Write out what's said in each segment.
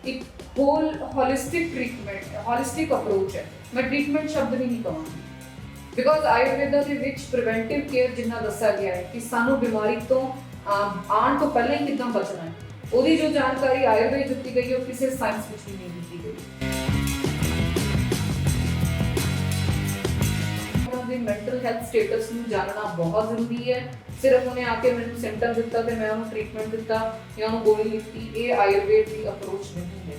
एक whole holistic treatment holistic approach है। मैं ट्रीटमेंट शब्द भी नहीं कहूँगी बिकॉज आयुर्वेदा ਦੇ ਵਿੱਚ ਪ੍ਰੀਵੈਂਟਿਵ ਕੇਅਰ ਜਿੰਨਾ ਦੱਸਿਆ ਗਿਆ ਹੈ ਕਿ ਸਾਨੂੰ ਬਿਮਾਰੀ ਤੋਂ ਆਉਣ ਤੋਂ ਪਹਿਲਾਂ ਹੀ ਕਿੱਦਾਂ ਬਚਣਾ ਹੈ, ਉਹਦੀ ਜੋ ਜਾਣਕਾਰੀ ਆਯੁਰਵੇਦ ਦਿੱਤੀ ਗਈ ਹੈ ਉਹ ਕਿਸੇ ਸਾਇੰਸ ਵਿੱਚ ਵੀ ਨਹੀਂ ਦਿੱਤੀ ਗਈ। ਉਹਨਾਂ ਦੇ ਮੈਂਟਲ ਹੈਲਥ ਸਟੇਟਸ ਨੂੰ ਜਾਣਨਾ ਬਹੁਤ ਜ਼ਰੂਰੀ ਹੈ। ਸਿਰਫ ਉਹਨੇ ਆ ਕੇ ਮੈਨੂੰ ਸਿੰਪਟਮ ਦਿੱਤਾ ਤੇ ਮੈਂ ਉਹਨੂੰ ਟ੍ਰੀਟਮੈਂਟ ਦਿੱਤਾ ਜਾਂ ਉਹਨੂੰ ਗੋਲੀ ਦਿੱਤੀ, ਇਹ ਆਯੁਰਵੇਦ ਦੀ ਅਪਰੋਚ ਨਹੀਂ ਹੈ।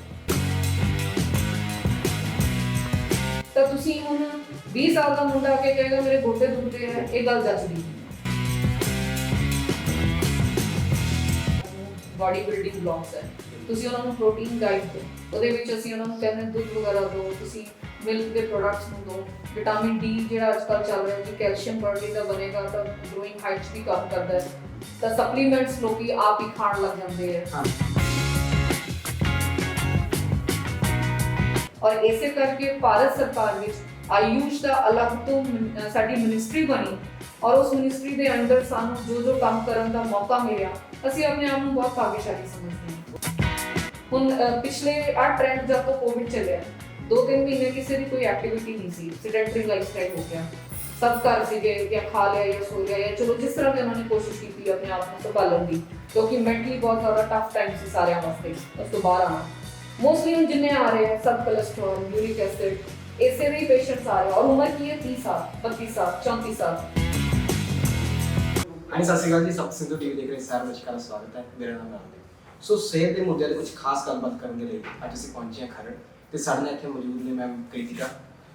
ਤਾਂ ਤੁਸੀਂ ਹੁਣ 20 ਸਾਲ ਦਾ ਮੁੰਡਾ ਆ ਕੇ ਕਹੇਗਾ ਮੇਰੇ ਗੋਡੇ ਦੁਖਦੇ ਆ, ਇਹ ਗੱਲ ਜੱਜਦੀ ਨਹੀਂ। ਬਾਡੀ ਬਿਲਡਿੰਗ ਬਲੌਕਸ ਹੈ, ਤੁਸੀਂ ਉਹਨਾਂ ਨੂੰ ਪ੍ਰੋਟੀਨ ਡਾਈਟ ਦਿਓ, ਉਹਦੇ ਵਿੱਚ ਅਸੀਂ ਉਹਨਾਂ ਨੂੰ ਕਹਿੰਦੇ ਦੁੱਧ ਵਗੈਰਾ ਦਿਓ, ਤੁਸੀਂ ਮਿਲਕ ਦੇ ਪ੍ਰੋਡਕਟਸ ਨੂੰ ਦਿਓ। ਵਿਟਾਮਿਨ ਡੀ ਜਿਹੜਾ ਅੱਜ ਕੱਲ੍ਹ ਚੱਲ ਰਿਹਾ ਜੀ, ਕੈਲਸ਼ੀਅਮ ਬੋਡੀ ਦਾ ਬਣੇਗਾ ਤਾਂ ਗਰੋਇੰਗ ਹਾਈਟਸ ਵੀ ਕਮ ਕਰਦਾ ਹੈ, ਤਾਂ ਸਪਲੀਮੈਂਟਸ ਲੋਕੀ ਆਪ ਹੀ ਖਾਣ ਲੱਗ ਜਾਂਦੇ ਹੈ। ਔਰ ਇਸੇ ਕਰਕੇ ਭਾਰਤ ਸਰਕਾਰ ਵਿੱਚ ਆਯੂਸ਼ ਦਾ ਅਲੱਗ ਤੋਂ ਸਾਡੀ ਮਿਨਿਸਟਰੀ ਬਣੀ ਔਰ ਉਸ ਮਿਨਿਸਟਰੀ ਦੇ ਅੰਡਰ ਸਾਨੂੰ ਜੋ ਕੰਮ ਕਰਨ ਦਾ ਮੌਕਾ ਮਿਲਿਆ, ਅਸੀਂ ਆਪਣੇ ਆਪ ਨੂੰ ਬਹੁਤ ਭਾਗਿਆਸ਼ਾਲੀ ਸਮਝਦੇ ਹਾਂ। ਹੁਣ ਪਿਛਲੇ ਟ੍ਰੈਂਡ ਜਦ ਤੋਂ ਕੋਵਿਡ ਚੱਲਿਆ, 2-3 ਮਹੀਨੇ ਕਿਸੇ ਦੀ ਕੋਈ ਐਕਟੀਵਿਟੀ ਨਹੀਂ ਸੀ, ਸੈਡੈਂਟਰੀ ਲਾਈਫਸਟਾਈਲ ਹੋ ਗਿਆ, ਸਭ ਘਰ ਸੀਗੇ, ਜਾਂ ਖਾ ਲਿਆ ਜਾਂ ਸੋ ਲਿਆ, ਜਾਂ ਚਲੋ ਜਿਸ ਤਰ੍ਹਾਂ ਵੀ ਉਹਨਾਂ ਨੇ ਕੋਸ਼ਿਸ਼ ਕੀਤੀ ਆਪਣੇ ਆਪ ਨੂੰ ਸੰਭਾਲਣ ਦੀ, ਕਿਉਂਕਿ ਮੈਂਟਲੀ ਬਹੁਤ ਜ਼ਿਆਦਾ ਟਫ ਟਾਈਮ ਸੀ ਸਾਰਿਆਂ ਵਾਸਤੇ ਉਸ ਤੋਂ ਬਾਹਰ ਆਉਣਾ। ਮੋਸਟਲੀ ਹੁਣ ਜਿੰਨੇ ਆ ਰਹੇ ਹੈ ਸਬ ਕੋਲੇਸਟ੍ਰੋਲ, ਯੂਰਿਕ ਐਸਿਡ, ਇਸੇ ਦੇ ਹੀ ਪੇਸ਼ੈਂਟਸ ਆ ਰਹੇ ਔਰ ਉਮਰ ਕੀ ਹੈ 30 ਸਾਲ, 32 ਸਾਲ, 34 ਸਾਲ। ਹਾਂਜੀ, ਸਤਿ ਸ਼੍ਰੀ ਅਕਾਲ ਜੀ। ਸਭ ਸਿੰਧੂ ਟੀਵੀ ਦੇਖ ਰਹੇ ਸਾਰੇ ਦਰਸ਼ਕਾਂ ਦਾ ਸਵਾਗਤ ਹੈ। ਮੇਰਾ ਨਾਮ ਰਾਮਦੇਵ। ਸੋ ਸਿਹਤ ਦੇ ਮੁੱਦਿਆਂ ਤੇ ਕੁਝ ਖਾਸ ਗੱਲਬਾਤ ਕਰਨ ਦੇ ਲਈ ਅੱਜ ਅਸੀਂ ਪਹੁੰਚੇ ਹਾਂ ਖਰੜ ਤੇ ਸਾਡੇ ਨਾਲ ਇੱਥੇ ਮੌਜੂਦ ਨੇ ma'am Kritika.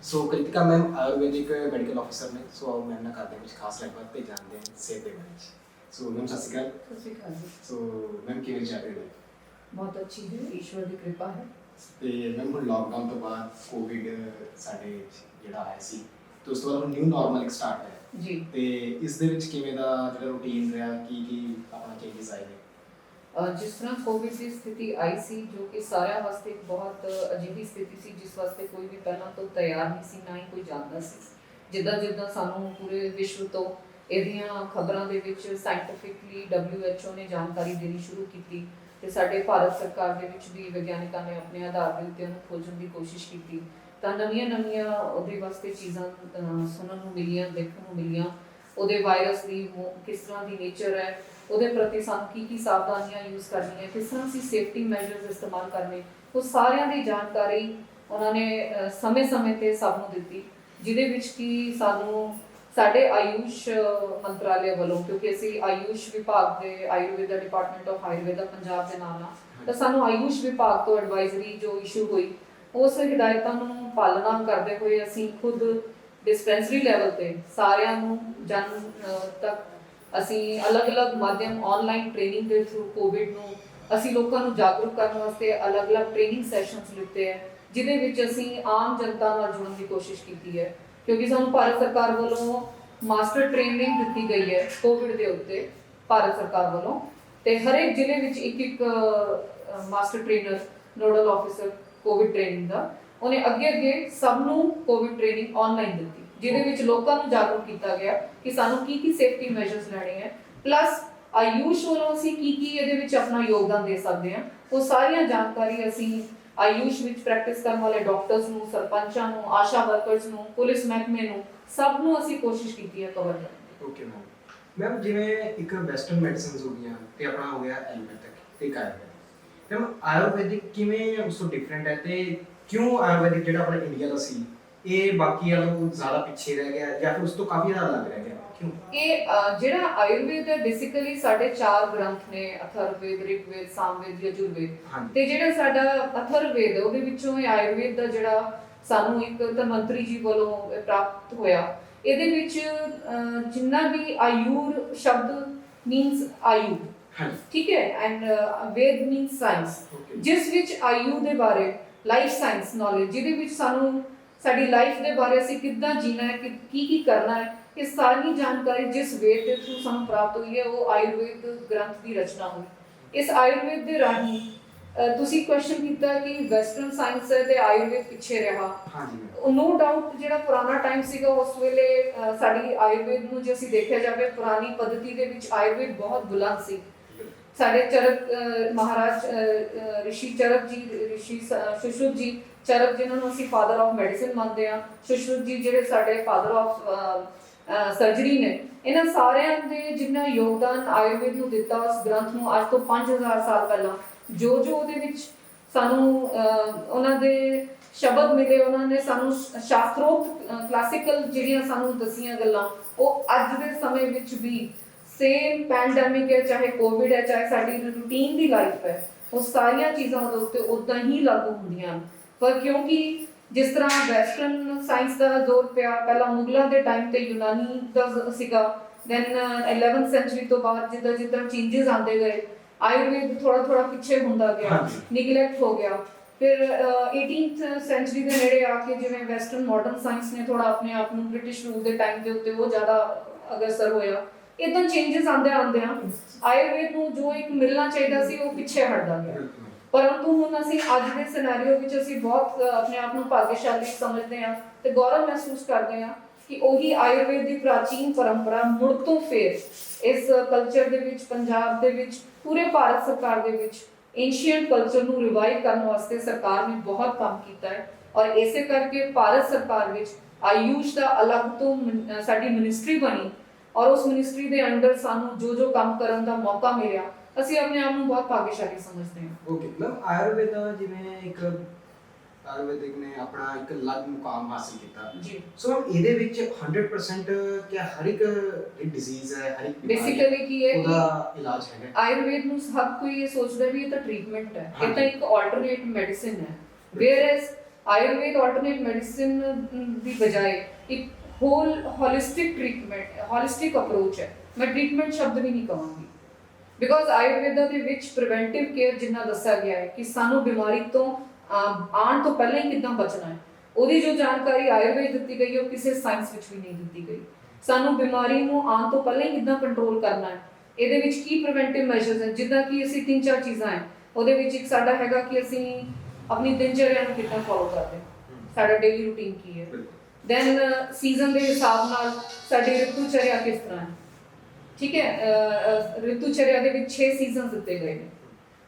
So Kritika ma'am Ayurvedic medical officer ਨੇ। ਸੋ ਆਓ ਮੈਮ ਨਾਲ ਕਰਦੇ ਹਾਂ ਕੁਝ ਖਾਸ ਗੱਲਬਾਤ ਤੇ ਜਾਣਦੇ ਹਾਂ ਸਿਹਤ ਦੇ ਬਾਰੇ ਚ। ਸੋ ਮੈਮ ਸਤਿ ਸ਼੍ਰੀ ਅਕਾਲ। ਸਤਿ ਸ਼੍ਰੀ ਅਕਾਲ ਜੀ। ਸੋ ਮੈਮ ਕਿਵੇਂ ਚੱਲ ਰਹੀ ਹੈ? ਬਹੁਤ ਅੱਛੀ ਹੈ, ਈਸ਼ਵਰ ਦੀ ਕਿਰਪਾ ਹੈ। ਤੇ ਮੈਮ ਹੁਣ ਲਾਕਡਾਊਨ ਤੋਂ ਬਾਅਦ ਕੋਵਿਡ ਸਾਡੇ ਜਿਹੜਾ ਆਇਆ ਸੀ ਤੇ ਉਸ ਤੋਂ ਬਾਅਦ ਹੁਣ ਨਿਊ ਨਾਰਮਲ ਇੱਕ ਸਟਾਰਟ ਹੈ ਜੀ। ਤੇ ਇਸ ਦੇ ਵਿੱਚ ਕਿਵੇਂ ਦਾ ਜਿਹੜਾ ਰੂਟੀਨ ਰਿਹਾ, ਕੀ ਆਪਣਾ ਚੇਂਜਸ ਆਏ ਨੇ? ਜਿਸ ਤਰ੍ਹਾਂ ਕੋਵਿਡ ਦੀ ਸਥਿਤੀ ਆਈ ਸੀ, ਜੋ ਕਿ ਸਾਰਿਆਂ ਵਾਸਤੇ ਇੱਕ ਬਹੁਤ ਅਜਿਹੀ ਸਥਿਤੀ ਸੀ ਜਿਸ ਵਾਸਤੇ ਕੋਈ ਵੀ ਪਹਿਲਾਂ ਤੋਂ ਤਿਆਰ ਨਹੀਂ ਸੀ, ਨਾ ਹੀ ਕੋਈ ਜਾਣਦਾ ਸੀ। ਜਿੱਦਾਂ ਸਾਨੂੰ ਪੂਰੇ ਵਿਸ਼ਵ ਤੋਂ ਇਹਦੀਆਂ ਖਬਰਾਂ ਦੇ ਵਿੱਚ ਸਾਇੰਟੀਫਿਕਲੀ WHO ਨੇ ਜਾਣਕਾਰੀ ਦੇਣੀ ਸ਼ੁਰੂ ਕੀਤੀ ਤੇ ਸਾਡੇ ਭਾਰਤ ਸਰਕਾਰ ਦੇ ਵਿੱਚ ਵੀ ਵਿਗਿਆਨਿਕਾਂ ਨੇ ਆਪਣੇ ਆਧਾਰ ਦੇ ਉੱਤੇ ਉਹਨੂੰ ਖੋਜਣ ਦੀ ਕੋਸ਼ਿਸ਼ ਕੀਤੀ, ਤਾਂ ਨਵੀਆਂ ਉਹਦੇ ਵਾਸਤੇ ਚੀਜ਼ਾਂ ਸੁਣਨ ਨੂੰ ਮਿਲੀਆਂ, ਦੇਖਣ ਨੂੰ ਮਿਲੀਆਂ। ਉਹਦੇ ਵਾਇਰਸ ਦੀ ਕਿਸ ਤਰ੍ਹਾਂ ਦੀ ਨੇਚਰ ਹੈ, ਉਹਦੇ ਪ੍ਰਤੀ ਸਾਨੂੰ ਕੀ ਸਾਵਧਾਨੀਆਂ ਯੂਜ਼ ਕਰਨੀਆਂ, ਕਿਸ ਤਰ੍ਹਾਂ ਅਸੀਂ ਸੇਫਟੀ ਮੈਜਰਸ ਇਸਤੇਮਾਲ ਕਰਨੇ, ਉਹ ਸਾਰਿਆਂ ਦੀ ਜਾਣਕਾਰੀ ਉਹਨਾਂ ਨੇ ਸਮੇਂ-ਸਮੇਂ ਤੇ ਸਭ ਨੂੰ ਦਿੱਤੀ, ਜਿਹਦੇ ਵਿੱਚ ਕਿ ਸਾਨੂੰ ਸਾਡੇ ਆਯੂਸ਼ ਮੰਤਰਾਲੇ ਵੱਲੋਂ, ਕਿਉਂਕਿ ਅਸੀਂ ਆਯੂਸ਼ ਵਿਭਾਗ ਦੇ ਆਯੁਰਵੇਦਾ ਡਿਪਾਰਟਮੈਂਟ ਆਫ ਆਯੁਰਵੇਦਾ ਪੰਜਾਬ ਦੇ ਨਾਲ ਆ, ਤਾਂ ਸਾਨੂੰ ਆਯੂਸ਼ ਵਿਭਾਗ ਤੋਂ ਐਡਵਾਈਜ਼ਰੀ ਜੋ ਇਸ਼ੂ ਹੋਈ, ਉਸ ਹਿਦਾਇਤਾਂ ਨੂੰ ਪਾਲਣਾ ਕਰਦੇ ਹੋਏ ਅਸੀਂ ਖੁਦ ਡਿਸਪੈਂਸਰੀ ਲੈਵਲ ਤੇ ਸਾਰਿਆਂ ਨੂੰ ਜਨ ਤੱਕ ਅਸੀਂ ਅਲੱਗ-ਅਲੱਗ ਮਾਧਿਅਮ ਆਨਲਾਈਨ ਟ੍ਰੇਨਿੰਗ ਦੇ ਥਰੂ ਕੋਵਿਡ ਨੂੰ ਅਸੀਂ ਲੋਕਾਂ ਨੂੰ ਜਾਗਰੂਕ ਕਰਨ ਵਾਸਤੇ ਅਲੱਗ-ਅਲੱਗ ਟ੍ਰੇਨਿੰਗ ਸੈਸ਼ਨਸ ਲਿੱਤੇ ਹੈ, ਜਿਹਦੇ ਵਿੱਚ ਅਸੀਂ ਆਮ ਜਨਤਾ ਨਾਲ ਜੁੜਨ ਦੀ ਕੋਸ਼ਿਸ਼ ਕੀਤੀ ਹੈ। ਕਿਉਂਕਿ ਸਾਨੂੰ ਭਾਰਤ ਸਰਕਾਰ ਵੱਲੋਂ ਮਾਸਟਰ ਟ੍ਰੇਨਿੰਗ ਦਿੱਤੀ ਗਈ ਹੈ ਕੋਵਿਡ ਦੇ ਉੱਤੇ ਭਾਰਤ ਸਰਕਾਰ ਵੱਲੋਂ, ਤੇ ਹਰੇਕ ਜ਼ਿਲ੍ਹੇ ਵਿੱਚ ਇੱਕ master trainer, nodal officer Covid training ਦਾ, ਉਹਨੇ ਅੱਗੇ ਸਭ ਨੂੰ ਕੋਵਿਡ ਟ੍ਰੇਨਿੰਗ ਆਨਲਾਈਨ ਦਿੱਤੀ, ਜਿਹਦੇ ਵਿੱਚ ਲੋਕਾਂ ਨੂੰ ਜਾਗਰੂਕ ਕੀਤਾ ਗਿਆ ਕਿ ਸਾਨੂੰ ਕੀ ਸੇਫਟੀ ਮੈਜਰਸ ਲੈਣੇ ਹੈ, ਪਲੱਸ ਆਯੂਸ਼ ਵੱਲੋਂ ਅਸੀਂ ਕੀ ਇਹਦੇ ਵਿੱਚ ਆਪਣਾ ਯੋਗਦਾਨ ਦੇ ਸਕਦੇ ਹਾਂ। ਉਹ ਸਾਰੀਆਂ ਜਾਣਕਾਰੀ ਅਸੀਂ ਆਯੂਸ਼ ਵਿੱਚ ਪ੍ਰੈਕਟਿਸ ਕਰਨ ਵਾਲੇ ਡਾਕਟਰਸ ਨੂੰ, ਸਰਪੰਚਾਂ ਨੂੰ, ਆਸ਼ਾ ਵਰਕਰਸ ਨੂੰ, ਪੁਲਿਸ ਮਹਿਕਮੇ ਨੂੰ, ਸਭ ਨੂੰ ਅਸੀਂ ਕੋਸ਼ਿਸ਼ ਕੀਤੀ ਹੈ ਕਵਰ ਕਰਨ ਦੀ। ਓਕੇ ਮੈਮ ਜਿਵੇਂ ਇੱਕ ਵੈਸਟਰਨ ਮੈਡੀਸਿਨਸ ਹੋ ਗਈਆਂ ਤੇ ਆਪਣਾ ਹੋ ਗਿਆ ਐਲੋਪੈਥਿਕ ਤੇ ਆਯੁਰਵੈਦਿਕ, ਮੈਮ ਆਯੁਰਵੈਦਿਕ ਕਿਵੇਂ ਉਸ ਤੋਂ ਡਿਫਰੈਂਟ ਹੈ ਤੇ ਕਿਉਂ ਆਯੁਰਵੈਦਿਕ ਜਿਹੜਾ ਆਪਣੇ ਇੰਡੀਆ ਦਾ ਸੀ ਇਹ ਬਾਕੀਆਂ ਨਾਲੋਂ ਜ਼ਿਆਦਾ ਪਿੱਛੇ ਰਹਿ ਗਿਆ ਜਾਂ ਫਿਰ ਉਸ ਤੋਂ ਕਾਫੀ ਜ਼ਿਆਦਾ ਅਲੱਗ ਰਹਿ ਗਿਆ, ਕਿਉਂ? ਇਹ ਜਿਹੜਾ ਆਯੁਰਵੇਦ ਹੈ ਬੇਸਿਕਲੀ ਸਾਡੇ 4 ਗ੍ਰੰਥ ਨੇ, ਅਥਰਵੇਦ, ਰਿਗਵੇਦ, ਸਾਮਵੇਦ, ਯਜੁਰਵੇਦ, ਤੇ ਜਿਹੜਾ ਸਾਡਾ ਅਥਰਵੇਦ ਹੈ ਉਹਦੇ ਵਿੱਚੋਂ ਇਹ ਆਯੁਰਵੇਦ ਦਾ ਜਿਹੜਾ ਸਾਨੂੰ ਇੱਕ ਧਨਵੰਤਰੀ ਜੀ ਵੱਲੋਂ ਪ੍ਰਾਪਤ ਹੋਇਆ, ਇਹਦੇ ਵਿੱਚ ਜਿੰਨਾ ਵੀ ਆਯੁਰ ਸ਼ਬਦ ਮੀਨਸ ਆਯੂ, ਠੀਕ ਹੈ, ਐਂਡ ਵੇਦ ਮੀਨਸ ਸਾਇੰਸ, ਜਿਸ ਵਿੱਚ ਆਯੂ ਦੇ ਬਾਰੇ ਲਾਈਫ ਸਾਇੰਸ ਨੌਲੇਜ, ਜਿਹਦੇ ਵਿੱਚ ਸਾਨੂੰ ਸਾਡੀ ਲਾਈਫ ਦੇ ਬਾਰੇ ਅਸੀਂ ਕਿੱਦਾਂ ਜੀਣਾ ਹੈ, ਕੀ ਕਰਨਾ ਹੈ, ਇਹ ਸਾਰੀ ਜਾਣਕਾਰੀ ਜਿਸ ਵੇਦ ਦੇ ਥਰੂ ਸਾਨੂੰ ਪ੍ਰਾਪਤ ਹੋਈ ਹੈ, ਉਹ ਆਯੁਰਵੇਦ ਗ੍ਰੰਥ ਦੀ ਰਚਨਾ ਹੋਈ। ਇਸ ਆਯੁਰਵੇਦ ਦੇ ਰਾਹੀਂ ਤੁਸੀਂ ਕੁਐਸਚਨ ਕੀਤਾ ਕਿ ਵੈਸਟਰਨ ਸਾਇੰਸ ਹੈ ਤੇ ਆਯੁਰਵੇਦ ਪਿੱਛੇ ਰਿਹਾ। ਹਾਂਜੀ, ਨੋ ਡਾਊਟ ਜਿਹੜਾ ਪੁਰਾਣਾ ਟਾਈਮ ਸੀਗਾ ਉਸ ਵੇਲੇ ਸਾਡੀ ਆਯੁਰਵੇਦ ਨੂੰ ਜੇ ਅਸੀਂ ਦੇਖਿਆ ਜਾਵੇ ਪੁਰਾਣੀ ਪੱਧਤੀ ਦੇ ਵਿੱਚ ਆਯੁਰਵੇਦ ਬਹੁਤ ਬੁਲੰਦ ਸੀ। ਸਾਡੇ ਚਰਕ ਮਹਾਰਾਜ ਰਿਸ਼ੀ ਚਰਕ ਜੀ, ਸੁਸ਼ਰੁਤ ਜੀ ਚਰਕ, ਜਿਨ੍ਹਾਂ ਨੂੰ ਅਸੀਂ ਫਾਦਰ ਆਫ ਮੈਡੀਸਿਨ ਮੰਨਦੇ ਹਾਂ, ਸੁਸ਼ਰੁਤ ਜੀ ਜਿਹੜੇ ਸਾਡੇ ਫਾਦਰ ਆਫ ਸਰਜਰੀ ਨੇ, ਇਹਨਾਂ ਸਾਰਿਆਂ ਦੇ ਜਿੰਨਾ ਯੋਗਦਾਨ ਆਯੁਰਵੇਦ ਨੂੰ ਦਿੱਤਾ, ਉਸ ਗ੍ਰੰਥ ਨੂੰ ਅੱਜ ਤੋਂ 5000 ਸਾਲ ਪਹਿਲਾਂ ਜੋ ਉਹਦੇ ਵਿੱਚ ਸਾਨੂੰ ਉਹਨਾਂ ਦੇ ਸ਼ਬਦ ਮਿਲੇ, ਉਹਨਾਂ ਨੇ ਸਾਨੂੰ ਸ਼ਾਸਤਰੋਕਤ ਕਲਾਸਿਕਲ ਜਿਹੜੀਆਂ ਸਾਨੂੰ ਦਸੀਆਂ ਗੱਲਾਂ, ਉਹ ਅੱਜ ਦੇ ਸਮੇਂ ਵਿੱਚ ਵੀ ਸੇਮ ਪੈਂਡੈਮਿਕ ਹੈ, ਚਾਹੇ ਕੋਵਿਡ ਹੈ, ਚਾਹੇ ਸਾਡੀ ਰੂਟੀਨ ਦੀ ਲਾਈਫ ਹੈ, ਉਹ ਸਾਰੀਆਂ ਚੀਜ਼ਾਂ ਦੇ ਉੱਤੇ ਉਦਾਂ ਹੀ ਲਾਗੂ ਹੁੰਦੀਆਂ ਹਨ। ਪਰ ਕਿਉਂਕਿ ਜਿਸ ਤਰ੍ਹਾਂ ਵੈਸਟਰਨ ਸਾਇੰਸ ਦਾ ਜ਼ੋਰ ਪਿਆ ਪਹਿਲਾਂ ਮੁਗਲਾਂ ਦੇ ਟਾਈਮ ਤੇ, ਯੂਨਾਨੀ ਦਾ ਸੀਗਾ, ਦੈਨ 11th ਸੈਂਚੁਰੀ ਤੋਂ ਬਾਅਦ ਜਿੱਦਾਂ ਜਿੱਦਾਂ ਚੇਂਜਸ ਆਉਂਦੇ ਗਏ, ਆਯੁਰਵੇਦ ਥੋੜਾ ਪਿੱਛੇ ਹੁੰਦਾ ਗਿਆ, ਨਿਗਲੈਕਟ ਹੋ ਗਿਆ। ਫਿਰ 18th ਸੈਂਚੁਰੀ ਦੇ ਨੇੜੇ ਆ ਕੇ ਜਿਵੇਂ ਵੈਸਟਰਨ ਮਾਡਰਨ ਸਾਇੰਸ ਨੇ ਥੋੜਾ ਆਪਣੇ ਆਪ ਨੂੰ ਬ੍ਰਿਟਿਸ਼ ਰੂਲ ਦੇ ਟਾਈਮ ਦੇ ਉੱਤੇ ਉਹ ਜ਼ਿਆਦਾ ਅਗਰਸਰ ਹੋਇਆ। ਇਦਾਂ ਚੇਂਜਸ ਆਉਂਦੇ ਆਯੁਰਵੇਦ ਨੂੰ ਜੋ ਇੱਕ ਮਿਲਣਾ ਚਾਹੀਦਾ ਸੀ ਉਹ ਪਿੱਛੇ ਹਟਦਾ ਗਿਆ। ਪਰੰਤੂ ਹੁਣ ਅਸੀਂ ਅੱਜ ਦੇ ਸਿਨੈਰੀਓ ਵਿੱਚ ਅਸੀਂ ਬਹੁਤ ਆਪਣੇ ਆਪ ਨੂੰ ਭਾਗਿਆਸ਼ਾਲੀ ਸਮਝਦੇ ਹਾਂ ਤੇ ਗੌਰਵ ਮਹਿਸੂਸ ਕਰਦੇ ਹਾਂ ਕਿ ਉਹੀ ਆਯੁਰਵੇਦ ਦੀ ਪ੍ਰਾਚੀਨ ਪਰੰਪਰਾ ਮੁੜ ਤੋਂ ਫੇਰ ਇਸ ਕਲਚਰ ਦੇ ਵਿੱਚ, ਪੰਜਾਬ ਦੇ ਵਿੱਚ, ਪੂਰੇ ਭਾਰਤ ਸਰਕਾਰ ਦੇ ਵਿੱਚ ਐਂਸ਼ੀਐਂਟ ਕਲਚਰ ਨੂੰ ਰਿਵਾਈਵ ਕਰਨ ਵਾਸਤੇ ਸਰਕਾਰ ਨੇ ਬਹੁਤ ਕੰਮ ਕੀਤਾ ਹੈ। ਔਰ ਇਸੇ ਕਰਕੇ ਭਾਰਤ ਸਰਕਾਰ ਵਿੱਚ ਆਯੂਸ਼ ਦਾ ਅਲੱਗ ਤੋਂ ਸਾਡੀ ਮਿਨਿਸਟਰੀ ਬਣੀ ਔਰ ਉਸ ਮਿਨਿਸਟਰੀ ਦੇ ਅੰਡਰ ਸਾਨੂੰ ਜੋ ਕੰਮ ਕਰਨ ਦਾ ਮੌਕਾ ਮਿਲਿਆ, ਅਸੀਂ ਆਪਣੇ ਆਪ ਨੂੰ ਬਹੁਤ ਭਾਗਿਆਸ਼ਾਲੀ ਸਮਝਦੇ ਹਾਂ। ਓਕੇ ਮੈਮ, ਆਯੁਰਵੇਦ ਜਿਵੇਂ ਇੱਕ ਆਯੁਰਵੈਦਿਕ ਨੇ ਆਪਣਾ ਇੱਕ ਅਲੱਗ ਮੁਕਾਮ ਹਾਸਿਲ ਕੀਤਾ ਜੀ, ਸੋ ਇਹਦੇ ਵਿੱਚ 100% ਕਿਆ ਹਰ ਇੱਕ ਡਿਜ਼ੀਜ਼ ਹੈ, ਹਰ ਇੱਕ ਬੇਸਿਕਲੀ ਕੀ ਹੈ ਉਹਦਾ ਇਲਾਜ ਹੈਗਾ? ਆਯੁਰਵੇਦ ਨੂੰ ਸਭ ਕੋਈ ਇਹ ਸੋਚਦਾ ਵੀ ਇਹ ਤਾਂ ਟ੍ਰੀਟਮੈਂਟ ਹੈ, ਇਹ ਤਾਂ ਇੱਕ ਆਲਟਰਨੇਟ ਮੈਡੀਸਿਨ ਹੈ, ਵੇਅਰਐਜ਼ ਆਯੁਰਵੇਦ ਆਲਟਰਨੇਟ ਮੈਡੀਸਿਨ ਦੀ ਬਜਾਏ ਇੱਕ ਹੋਲਿਸਟਿਕ ਟ੍ਰੀਟਮੈਂਟ, ਹੋਲਿਸਟਿਕ ਅਪਰੋਚ ਹੈ। ਮੈਂ ਟ੍ਰੀਟਮੈਂਟ ਸ਼ਬਦ ਵੀ ਨਹੀਂ ਕਹਾਂਗੀ, ਬਿਕੋਜ਼ ਆਯੁਰਵੇਦਾ ਦੇ ਵਿੱਚ ਪ੍ਰੀਵੈਂਟਿਵ ਕੇਅਰ ਜਿੰਨਾ ਦੱਸਿਆ ਗਿਆ ਹੈ ਕਿ ਸਾਨੂੰ ਬਿਮਾਰੀ ਤੋਂ ਆਉਣ ਤੋਂ ਪਹਿਲਾਂ ਹੀ ਕਿੱਦਾਂ ਬਚਣਾ ਹੈ, ਉਹਦੀ ਜੋ ਜਾਣਕਾਰੀ ਆਯੁਰਵੇਦ ਦਿੱਤੀ ਗਈ ਹੈ ਉਹ ਕਿਸੇ ਸਾਇੰਸ ਵਿੱਚ ਵੀ ਨਹੀਂ ਦਿੱਤੀ ਗਈ। ਸਾਨੂੰ ਬਿਮਾਰੀ ਨੂੰ ਆਉਣ ਤੋਂ ਪਹਿਲਾਂ ਹੀ ਕਿੱਦਾਂ ਕੰਟਰੋਲ ਕਰਨਾ ਹੈ, ਇਹਦੇ ਵਿੱਚ ਕੀ ਪ੍ਰੀਵੈਂਟਿਵ ਮੈਜਰਸ ਹੈ, ਜਿੱਦਾਂ ਕਿ ਅਸੀਂ 3-4 ਚੀਜ਼ਾਂ ਹੈ ਉਹਦੇ ਵਿੱਚ। ਇੱਕ ਸਾਡਾ ਹੈਗਾ ਕਿ ਅਸੀਂ ਆਪਣੀ ਦਿਨਚਰਿਆ ਨੂੰ ਕਿੱਦਾਂ ਫੋਲੋ ਕਰਦੇ ਹਾਂ, ਸਾਡਾ ਡੇਲੀ ਰੂਟੀਨ ਕੀ ਹੈ। ਦੈਨ ਸੀਜ਼ਨ ਦੇ ਹਿਸਾਬ ਨਾਲ ਸਾਡੀ ਰਿਤੂਚਰਿਆ ਕਿਸ ਤਰ੍ਹਾਂ ਹੈ, ਠੀਕ ਹੈ। ਰਿਤੂਚਰਿਆ ਦੇ ਵਿੱਚ 6 ਸੀਜ਼ਨ ਦਿੱਤੇ ਗਏ ਨੇ।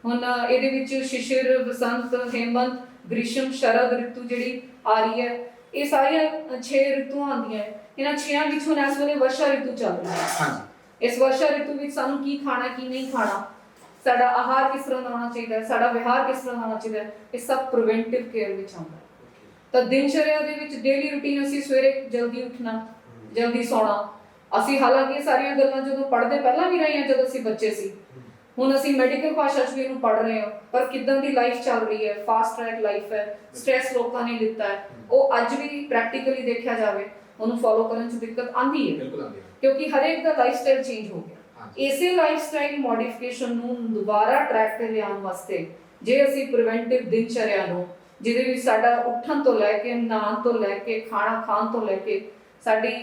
ਹੁਣ ਇਹਦੇ ਵਿੱਚ ਸ਼ਿਸ਼ਿਰ, ਬਸੰਤ, ਹੇਮੰਤ, ਗ੍ਰੀਸ਼ਮ, ਸ਼ਰਦ ਰਿਤੂ ਜਿਹੜੀ ਆ ਰਹੀ ਹੈ, ਇਹ ਸਾਰੀਆਂ 6 ਰਿਤੂਆਂ ਆਉਂਦੀਆਂ। ਇਹਨਾਂ 6ਾਂ ਵਿੱਚੋਂ ਇਸ ਵੇਲੇ ਵਰਸ਼ਾ ਰਿਤੂ ਚੱਲ ਰਹੀ ਹੈ। ਇਸ ਵਰਸ਼ਾ ਰਿਤੂ ਵਿੱਚ ਸਾਨੂੰ ਕੀ ਖਾਣਾ ਕੀ ਨਹੀਂ ਖਾਣਾ, ਸਾਡਾ ਆਹਾਰ ਕਿਸ ਤਰ੍ਹਾਂ ਦਾ ਹੋਣਾ ਚਾਹੀਦਾ ਹੈ, ਸਾਡਾ ਵਿਹਾਰ ਕਿਸ ਤਰ੍ਹਾਂ ਦਾ ਹੋਣਾ ਚਾਹੀਦਾ ਹੈ, ਇਹ ਸਭ ਪ੍ਰੀਵੈਂਟਿਵ ਕੇਅਰ ਵਿੱਚ ਆਉਂਦਾ ਹੈ। ਤਾਂ ਦਿਨਚਰਿਆ ਦੇ ਵਿੱਚ ਡੇਲੀ ਰੂਟੀਨ, ਅਸੀਂ ਸਵੇਰੇ ਜਲਦੀ ਉੱਠਣਾ, ਜਲਦੀ ਸੌਣਾ। ਅਸੀਂ ਹਾਲਾਂਕਿ ਇਹ ਸਾਰੀਆਂ ਗੱਲਾਂ ਜਦੋਂ ਪੜ੍ਹਦੇ ਪਹਿਲਾਂ ਵੀ ਰਹੇ ਹਾਂ ਜਦੋਂ ਅਸੀਂ ਬੱਚੇ ਸੀ, ਹੁਣ ਅਸੀਂ ਮੈਡੀਕਲ ਭਾਸ਼ਾ 'ਚ ਵੀ ਇਹਨੂੰ ਪੜ੍ਹ ਰਹੇ ਹਾਂ, ਪਰ ਕਿੱਦਾਂ ਦੀ ਲਾਈਫ ਚੱਲ ਰਹੀ ਹੈ, ਫਾਸਟ ਟਰੈਕ ਲਾਈਫ ਹੈ, ਸਟ੍ਰੈਸ ਲੋਕਾਂ ਨੇ ਲਿੱਤਾ ਹੈ, ਉਹ ਅੱਜ ਵੀ ਪ੍ਰੈਕਟੀਕਲੀ ਦੇਖਿਆ ਜਾਵੇ ਉਹਨੂੰ ਫੋਲੋ ਕਰਨ 'ਚ ਦਿੱਕਤ ਆਉਂਦੀ ਹੈ, ਕਿਉਂਕਿ ਹਰੇਕ ਦਾ ਲਾਈਫ ਸਟਾਈਲ ਚੇਂਜ ਹੋ ਗਿਆ। ਇਸੇ ਲਾਈਫ ਸਟਾਈਲ ਮੋਡੀਫਿਕੇਸ਼ਨ ਨੂੰ ਦੁਬਾਰਾ ਟਰੈਕ ਤੇ ਲਿਆਉਣ ਵਾਸਤੇ ਜੇ ਅਸੀਂ ਪ੍ਰੀਵੈਂਟਿਵ ਦਿਨਚਰਿਆ ਨੂੰ, ਜਿਹਦੇ ਵਿੱਚ ਸਾਡਾ ਉੱਠਣ ਤੋਂ ਲੈ ਕੇ, ਨਹਾਉਣ ਤੋਂ ਲੈ ਕੇ, ਖਾਣਾ ਖਾਣ ਤੋਂ ਲੈ ਕੇ, ਸਾਡੀ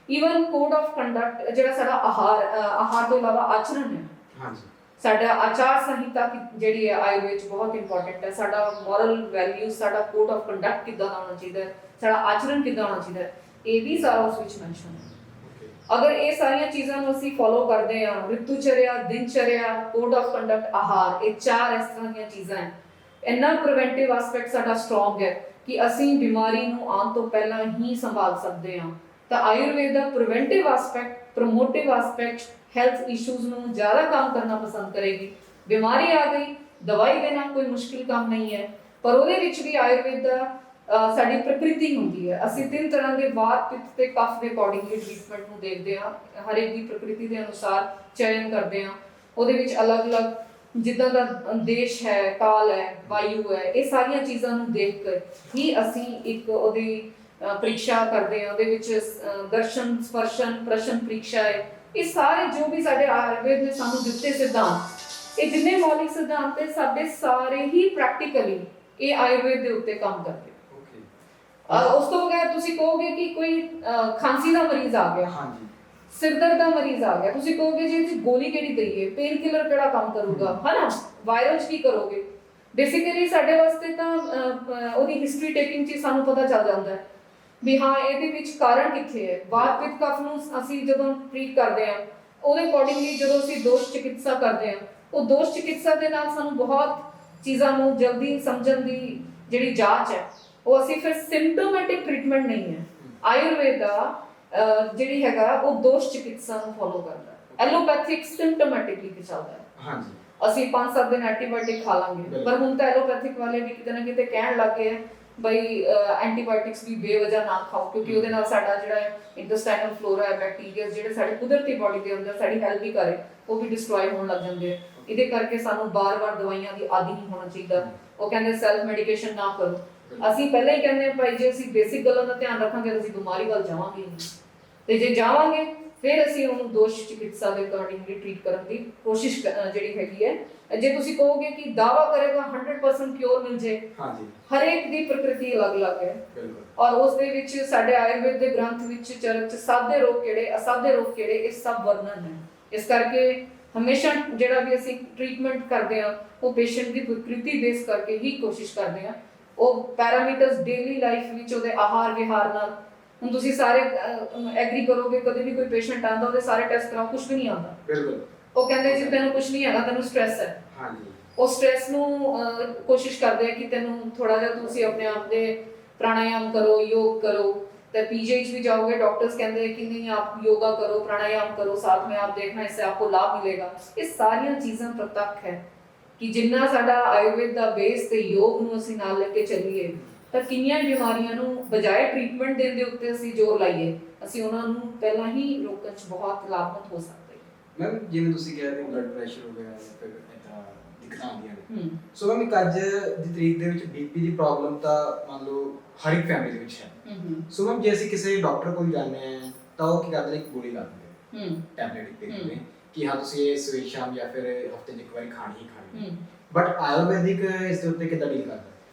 ਈਵਨ ਕੋਡ ਆਫ ਕੰਡਕਟ, ਜਿਹੜਾ ਸਾਡਾ ਆਹਾਰ ਤੋਂ ਇਲਾਵਾ ਆਚਰਣ ਹੈ, ਸਾਡਾ ਆਚਾਰ ਸੰਹਿਤਾ ਜਿਹੜੀ ਹੈ ਆਯੁਰਵੇਦ 'ਚ ਬਹੁਤ ਇੰਪੋਰਟੈਂਟ ਹੈ। ਸਾਡਾ ਮੋਰਲ ਵੈਲਿਊ, ਸਾਡਾ ਕੋਡ ਆਫ ਕੰਡਕਟ ਕਿੱਦਾਂ ਦਾ ਹੋਣਾ ਚਾਹੀਦਾ ਹੈ, ਸਾਡਾ ਆਚਰਣ ਕਿੱਦਾਂ ਹੋਣਾ ਚਾਹੀਦਾ ਹੈ, ਇਹ ਵੀ ਸਾਰਾ ਉਸ ਵਿੱਚ ਮੈਂਸ਼ਨ ਹੈ। ਅਗਰ ਇਹ ਸਾਰੀਆਂ ਚੀਜ਼ਾਂ ਨੂੰ ਅਸੀਂ ਫੋਲੋ ਕਰਦੇ ਹਾਂ, ਰਿਤੂਚਰਿਆ, ਦਿਨਚਰਿਆ, ਕੋਡ ਆਫ ਕੰਡਕਟ, ਆਹਾਰ, ਇਹ 4 ਇਸ ਤਰ੍ਹਾਂ ਦੀਆਂ ਚੀਜ਼ਾਂ ਹੈ। ਇੰਨਾ ਪ੍ਰੀਵੈਂਟਿਵ ਐਸਪੈਕਟ ਸਾਡਾ ਸਟਰੋਂਗ ਹੈ ਕਿ ਅਸੀਂ ਬਿਮਾਰੀ ਨੂੰ ਆਉਣ ਤੋਂ ਪਹਿਲਾਂ ਹੀ ਸੰਭਾਲ ਸਕਦੇ ਹਾਂ। ਤਾਂ ਆਯੁਰਵੇਦ ਦਾ preventive aspect, promotive aspect, health issues ਨੂੰ ਜ਼ਿਆਦਾ ਕੰਮ ਕਰਨਾ ਪਸੰਦ ਕਰੇਗੀ। ਬਿਮਾਰੀ ਆ ਗਈ, ਦਵਾਈ ਦੇਣਾ ਕੋਈ ਮੁਸ਼ਕਿਲ ਕੰਮ ਨਹੀਂ ਹੈ, ਪਰ ਉਹਦੇ ਵਿੱਚ ਵੀ ਆਯੁਰਵੇਦ ਦਾ ਸਾਡੀ ਪ੍ਰਕਿਰਤੀ ਹੁੰਦੀ ਹੈ। ਅਸੀਂ 3 ਤਰ੍ਹਾਂ ਦੇ ਵਾਤ, ਪਿੱਤ ਤੇ ਕਫ ਦੇ ਅਕੋਰਡਿੰਗਲੀ ਟ੍ਰੀਟਮੈਂਟ ਨੂੰ ਦੇਖਦੇ ਹਾਂ, ਹਰੇਕ ਦੀ ਪ੍ਰਕਿਰਤੀ ਦੇ ਅਨੁਸਾਰ ਚਯਨ ਕਰਦੇ ਹਾਂ। ਉਹਦੇ ਵਿੱਚ ਅਲੱਗ-ਅਲੱਗ ਜਿੱਦਾਂ ਦਾ ਦੇਸ਼ ਹੈ, ਕਾਲ ਹੈ, ਵਾਯੂ ਹੈ, ਇਹ ਸਾਰੀਆਂ ਚੀਜ਼ਾਂ ਨੂੰ ਦੇਖ ਕੇ ਹੀ ਅਸੀਂ ਇੱਕ ਉਹਦੀ ਪ੍ਰੀਖਿਆ ਕਰਦੇ ਹਾਂ। ਉਹਦੇ ਵਿੱਚ ਦਰਸ਼ਨ, ਸਪਰਸ਼ਨ, ਪ੍ਰਸ਼ਨ ਪ੍ਰੀਖਿਆ ਹੈ। ਇਹ ਸਾਰੇ ਜੋ ਵੀ ਸਾਡੇ ਆਯੁਰਵੇਦ ਨੇ ਸਾਨੂੰ ਦਿੱਤੇ ਸਿਧਾਂਤ, ਇਹ ਜਿੰਨੇ ਮੌਲਿਕ ਸਿਧਾਂਤ ਹੈ ਸਾਡੇ ਸਾਰੇ ਹੀ ਪ੍ਰੈਕਟੀਕਲੀ ਇਹ ਆਯੁਰਵੇਦ ਦੇ ਉੱਤੇ ਕੰਮ ਕਰਦੇ। ਉਸ ਤੋਂ ਬਗੈਰ ਤੁਸੀਂ ਕਹੋਗੇ ਕਿ ਕੋਈ ਖਾਂਸੀ ਦਾ ਮਰੀਜ਼ ਆ ਗਿਆ, ਸਿਰ ਦਰਦ ਦਾ ਮਰੀਜ਼ ਆ ਗਿਆ, ਤੁਸੀਂ ਕਹੋਗੇ ਜੀ ਇਹਦੀ ਗੋਲੀ ਕਿਹੜੀ ਦਈਏ, ਪੇਨ ਕਿਲਰ ਕਿਹੜਾ ਕੰਮ ਕਰੂਗਾ, ਹਨਾ, ਵਾਇਰਲ 'ਚ ਕੀ ਕਰੋਗੇ। ਬੇਸਿਕਲੀ ਸਾਡੇ ਵਾਸਤੇ ਤਾਂ ਉਹਦੀ ਹਿਸਟਰੀ ਟੇਕਿੰਗ 'ਚ ਸਾਨੂੰ ਪਤਾ ਚੱਲ ਜਾਂਦਾ ਹੈ ਵੀ ਹਾਂ ਇਹਦੇ ਵਿੱਚ ਕਾਰਨ ਕਿੱਥੇ ਹੈ। ਵਾਤ ਪਿੱਤ ਕਫ ਨੂੰ ਅਸੀਂ ਜਦੋਂ ਟ੍ਰੀਟ ਕਰਦੇ ਹਾਂ ਉਹਦੇ ਅਕੋਰਡਿੰਗਲੀ ਜਦੋਂ ਅਸੀਂ ਦੋਸ਼ ਚਿਕਿਤਸਾ ਕਰਦੇ ਹਾਂ ਉਹ ਦੋਸ਼ ਚਿਕਿਤਸਾ ਦੇ ਨਾਲ ਸਾਨੂੰ ਬਹੁਤ ਚੀਜ਼ਾਂ ਨੂੰ ਜਲਦੀ ਸਮਝਣ ਦੀ ਜਿਹੜੀ ਜਾਂਚ ਹੈ ਉਹ ਅਸੀਂ ਫਿਰ ਸਿੰਪਟੋਮੈਟਿਕ ਟ੍ਰੀਟਮੈਂਟ ਨਹੀਂ ਹੈ। ਆਯੁਰਵੇਦ ਦਾ ਜਿਹੜੀ ਹੈਗਾ ਉਹ ਦੋਸ਼ ਚਿਕਿਤਸਾ ਨੂੰ ਫੋਲੋ ਕਰਦਾ ਹੈ। ਐਲੋਪੈਥਿਕ ਸਿੰਪਟੋਮੈਟਿਕਲੀ ਚੱਲਦਾ ਹੈ। ਹਾਂਜੀ ਅਸੀਂ 5-7 ਦਿਨ ਐਂਟੀਬਾਇਓਟਿਕ ਖਾ ਲਾਂਗੇ, ਪਰ ਹੁਣ ਤਾਂ ਐਲੋਪੈਥਿਕ ਵਾਲੇ ਵੀ ਕਿਤੇ ਨਾ ਕਿਤੇ ਕਹਿਣ ਲੱਗ ਗਏ ਬਈ ਐਂਟੀਬਾਇਓਟਿਕਸ ਵੀ ਬੇਵਜ੍ਹਾ ਨਾ ਖਾਓ, ਕਿਉਂਕਿ ਉਹਦੇ ਨਾਲ ਸਾਡਾ ਜਿਹੜਾ ਇੰਟੈਸਟਾਈਨਲ ਫਲੋਰਾ ਹੈ, ਬੈਕਟੀਰੀਆ ਜਿਹੜੇ ਸਾਡੇ ਕੁਦਰਤੀ ਬਾਡੀ ਦੇ ਅੰਦਰ ਸਾਡੀ ਹੈਲਥ ਵੀ ਕਰੇ ਉਹ ਵੀ ਡਿਸਟਰੋਏ ਹੋਣ ਲੱਗ ਜਾਂਦੇ ਆ। ਇਹਦੇ ਕਰਕੇ ਸਾਨੂੰ ਬਾਰ-ਬਾਰ ਦਵਾਈਆਂ ਦੀ ਆਦੀ ਨਹੀਂ ਹੋਣਾ ਚਾਹੀਦਾ। ਉਹ ਕਹਿੰਦੇ ਸੈਲਫ ਮੈਡੀਕੇਸ਼ਨ ਨਾ ਕਰੋ। ਅਸੀਂ ਪਹਿਲਾਂ ਹੀ ਕਹਿੰਦੇ ਹਾਂ ਭਾਈ ਜੇ ਅਸੀਂ ਬੇਸਿਕ ਗੱਲਾਂ ਦਾ ਧਿਆਨ ਰੱਖਾਂਗੇ ਤਾਂ ਅਸੀਂ ਬਿਮਾਰੀ ਵੱਲ ਜਾਵਾਂਗੇ ਹੀ ਨਹੀਂ, ਤੇ ਜੇ ਜਾਵਾਂਗੇ ਫਿਰ ਅਸੀਂ ਉਹਨੂੰ ਦੋਸ਼ ਚਿਕਿਤਸਾ ਦੇ ਅਕੋਰਡਿੰਗਲੀ ਟ੍ਰੀਟ ਕਰਨ ਦੀ ਕੋਸ਼ਿਸ਼ ਜਿਹੜੀ ਹੈਗੀ ਹੈ। ਜੇ ਤੁਸੀਂ ਕਹੋਗੇ ਕਿ ਦਾਵਾ ਕਰੇਗਾ 100% ਕਿਉਰ ਮਿਲ ਜੇ, ਹਾਂਜੀ ਹਰੇਕ ਦੀ ਪ੍ਰਕਿਰਤੀ ਅਲੱਗ-ਅਲੱਗ ਹੈ ਬਿਲਕੁਲ, ਔਰ ਉਸ ਦੇ ਵਿੱਚ ਸਾਡੇ ਆਯੁਰਵੇਦ ਦੇ ਗ੍ਰੰਥ ਵਿੱਚ ਚਰਚ ਸਾਦੇ ਰੋਗ ਕਿਹੜੇ, ਅਸਾਦੇ ਰੋਗ ਕਿਹੜੇ, ਇਹ ਸਭ ਵਰਣਨ ਹੈ। ਇਸ ਕਰਕੇ ਹਮੇਸ਼ਾ ਜਿਹੜਾ ਵੀ ਅਸੀਂ ਟ੍ਰੀਟਮੈਂਟ ਕਰਦੇ ਹਾਂ ਉਹ ਪੇਸ਼ੈਂਟ ਦੀ ਪ੍ਰਕਿਰਤੀ ਬੇਸ ਕਰਕੇ ਹੀ ਕੋਸ਼ਿਸ਼ ਕਰਦੇ ਹਾਂ। ਉਹ ਪੈਰਾਮੀਟਰਸ ਡੇਲੀ ਲਾਈਫ ਵਿੱਚ ਉਹਦੇ ਆਹਾਰ ਵਿਹਾਰ ਨਾਲ, ਹੁਣ ਤੁਸੀਂ ਸਾਰੇ ਐਗਰੀ ਕਰੋਗੇ ਕਦੇ ਵੀ ਕੋਈ ਪੇਸ਼ੈਂਟ ਆਉਂਦਾ ਉਹਦੇ ਸਾਰੇ ਟੈਸਟ ਕਰਾਓ, ਕੁਝ ਵੀ ਨਹੀਂ ਆਉਂਦਾ। ਬਿਲਕੁਲ ਉਹ ਕਹਿੰਦੇ ਜੀ ਤੈਨੂੰ ਕੁਝ ਨਹੀਂ ਹੈਗਾ, ਤੈਨੂੰ ਸਟ੍ਰੈਸ ਹੈ। ਹਾਂਜੀ ਉਹ ਸਟ੍ਰੈਸ ਨੂੰ ਕੋਸ਼ਿਸ਼ ਕਰਦੇ ਆ ਕਿ ਤੈਨੂੰ ਥੋੜਾ ਜਿਹਾ ਤੁਸੀਂ ਆਪਣੇ ਆਪ ਦੇ ਪ੍ਰਾਣਾਯਾਮ ਕਰੋ, ਯੋਗ ਕਰੋ। ਤੇ पीजीआई भी जाओगे डॉक्टर्स कहते हैं कि नहीं आप योगा करो, प्राणायाम करो, साथ में आप देखना इससे आपको लाभ मिलेगा। ये सारियां चीज़ां प्रत्यक्ष है कि जिन्ना साडा आयुर्वेद दा बेस ते योग ਨੂੰ ਅਸੀਂ ਨਾਲ ਲੈ ਕੇ ਚੱਲੀਏ ਤਾਂ ਕਿੰਨੀਆਂ ਬਿਮਾਰੀਆਂ ਨੂੰ ਬਜਾਏ ਟ੍ਰੀਟਮੈਂਟ ਦੇਣ ਦੇ ਉੱਤੇ ਅਸੀਂ ਜ਼ੋਰ ਲਾਈਏ, ਅਸੀਂ ਉਹਨਾਂ ਨੂੰ ਪਹਿਲਾਂ ਹੀ ਰੋਕਣ 'ਚ ਬਹੁਤ ਲਾਭਵੰਤ ਹੋ ਸਕਦੇ ਹਾਂ। ਮੈਮ ਜਿਵੇਂ ਤੁਸੀਂ ਕਹਿ ਰਹੇ ਹੋ ਬਲੱਡ ਪ੍ਰੈਸ਼ਰ ਹੋ ਗਿਆ ਜਾਂ ਫਿਰ ਇਦਾਂ ਦਿੱਕਤਾਂ ਆਉਂਦੀਆਂ ਨੇ, ਹੂੰ ਸੋ ਮੈਮ ਇੱਕ ਅੱਜ ਦੀ ਤਰੀਕ ਦੇ ਵਿੱਚ ਬੀਪੀ ਦੀ ਪ੍ਰੋਬਲਮ ਤਾਂ ਮੰਨ ਲਓ ਹਰ ਇੱਕ ਫੈਮਿਲੀ ਦੇ ਵਿੱਚ ਹੈ। ਸੋ ਮੈਮ ਜੇ ਅਸੀਂ ਕਿਸੇ ਡਾਕਟਰ ਕੋਲ ਜਾਂਦੇ ਹਾਂ ਤਾਂ ਉਹ ਕੀ ਕਰਦੇ ਨੇ, ਇੱਕ ਗੋਲੀ ਲਾ ਦਿੰਦੇ ਨੇ, ਟੈਬਲੇਟ ਇੱਕ ਦੇ ਦਿੰਦੇ ਨੇ ਕਿ ਹਾਂ ਤੁਸੀਂ ਇਹ ਸਵੇਰ ਸ਼ਾਮ ਜਾਂ ਫਿਰ ਹਫਤੇ 'ਚ ਇੱਕ ਵਾਰੀ ਖਾਣੀ ਹੀ ਖਾਣੀ ਹੈ। ਬਟ ਆਯੁਰਵੈਦਿਕ ਇਸ ਦੇ ਉੱਤੇ ਕਿੱਦਾਂ ਡੀਲ ਕਰਦਾ?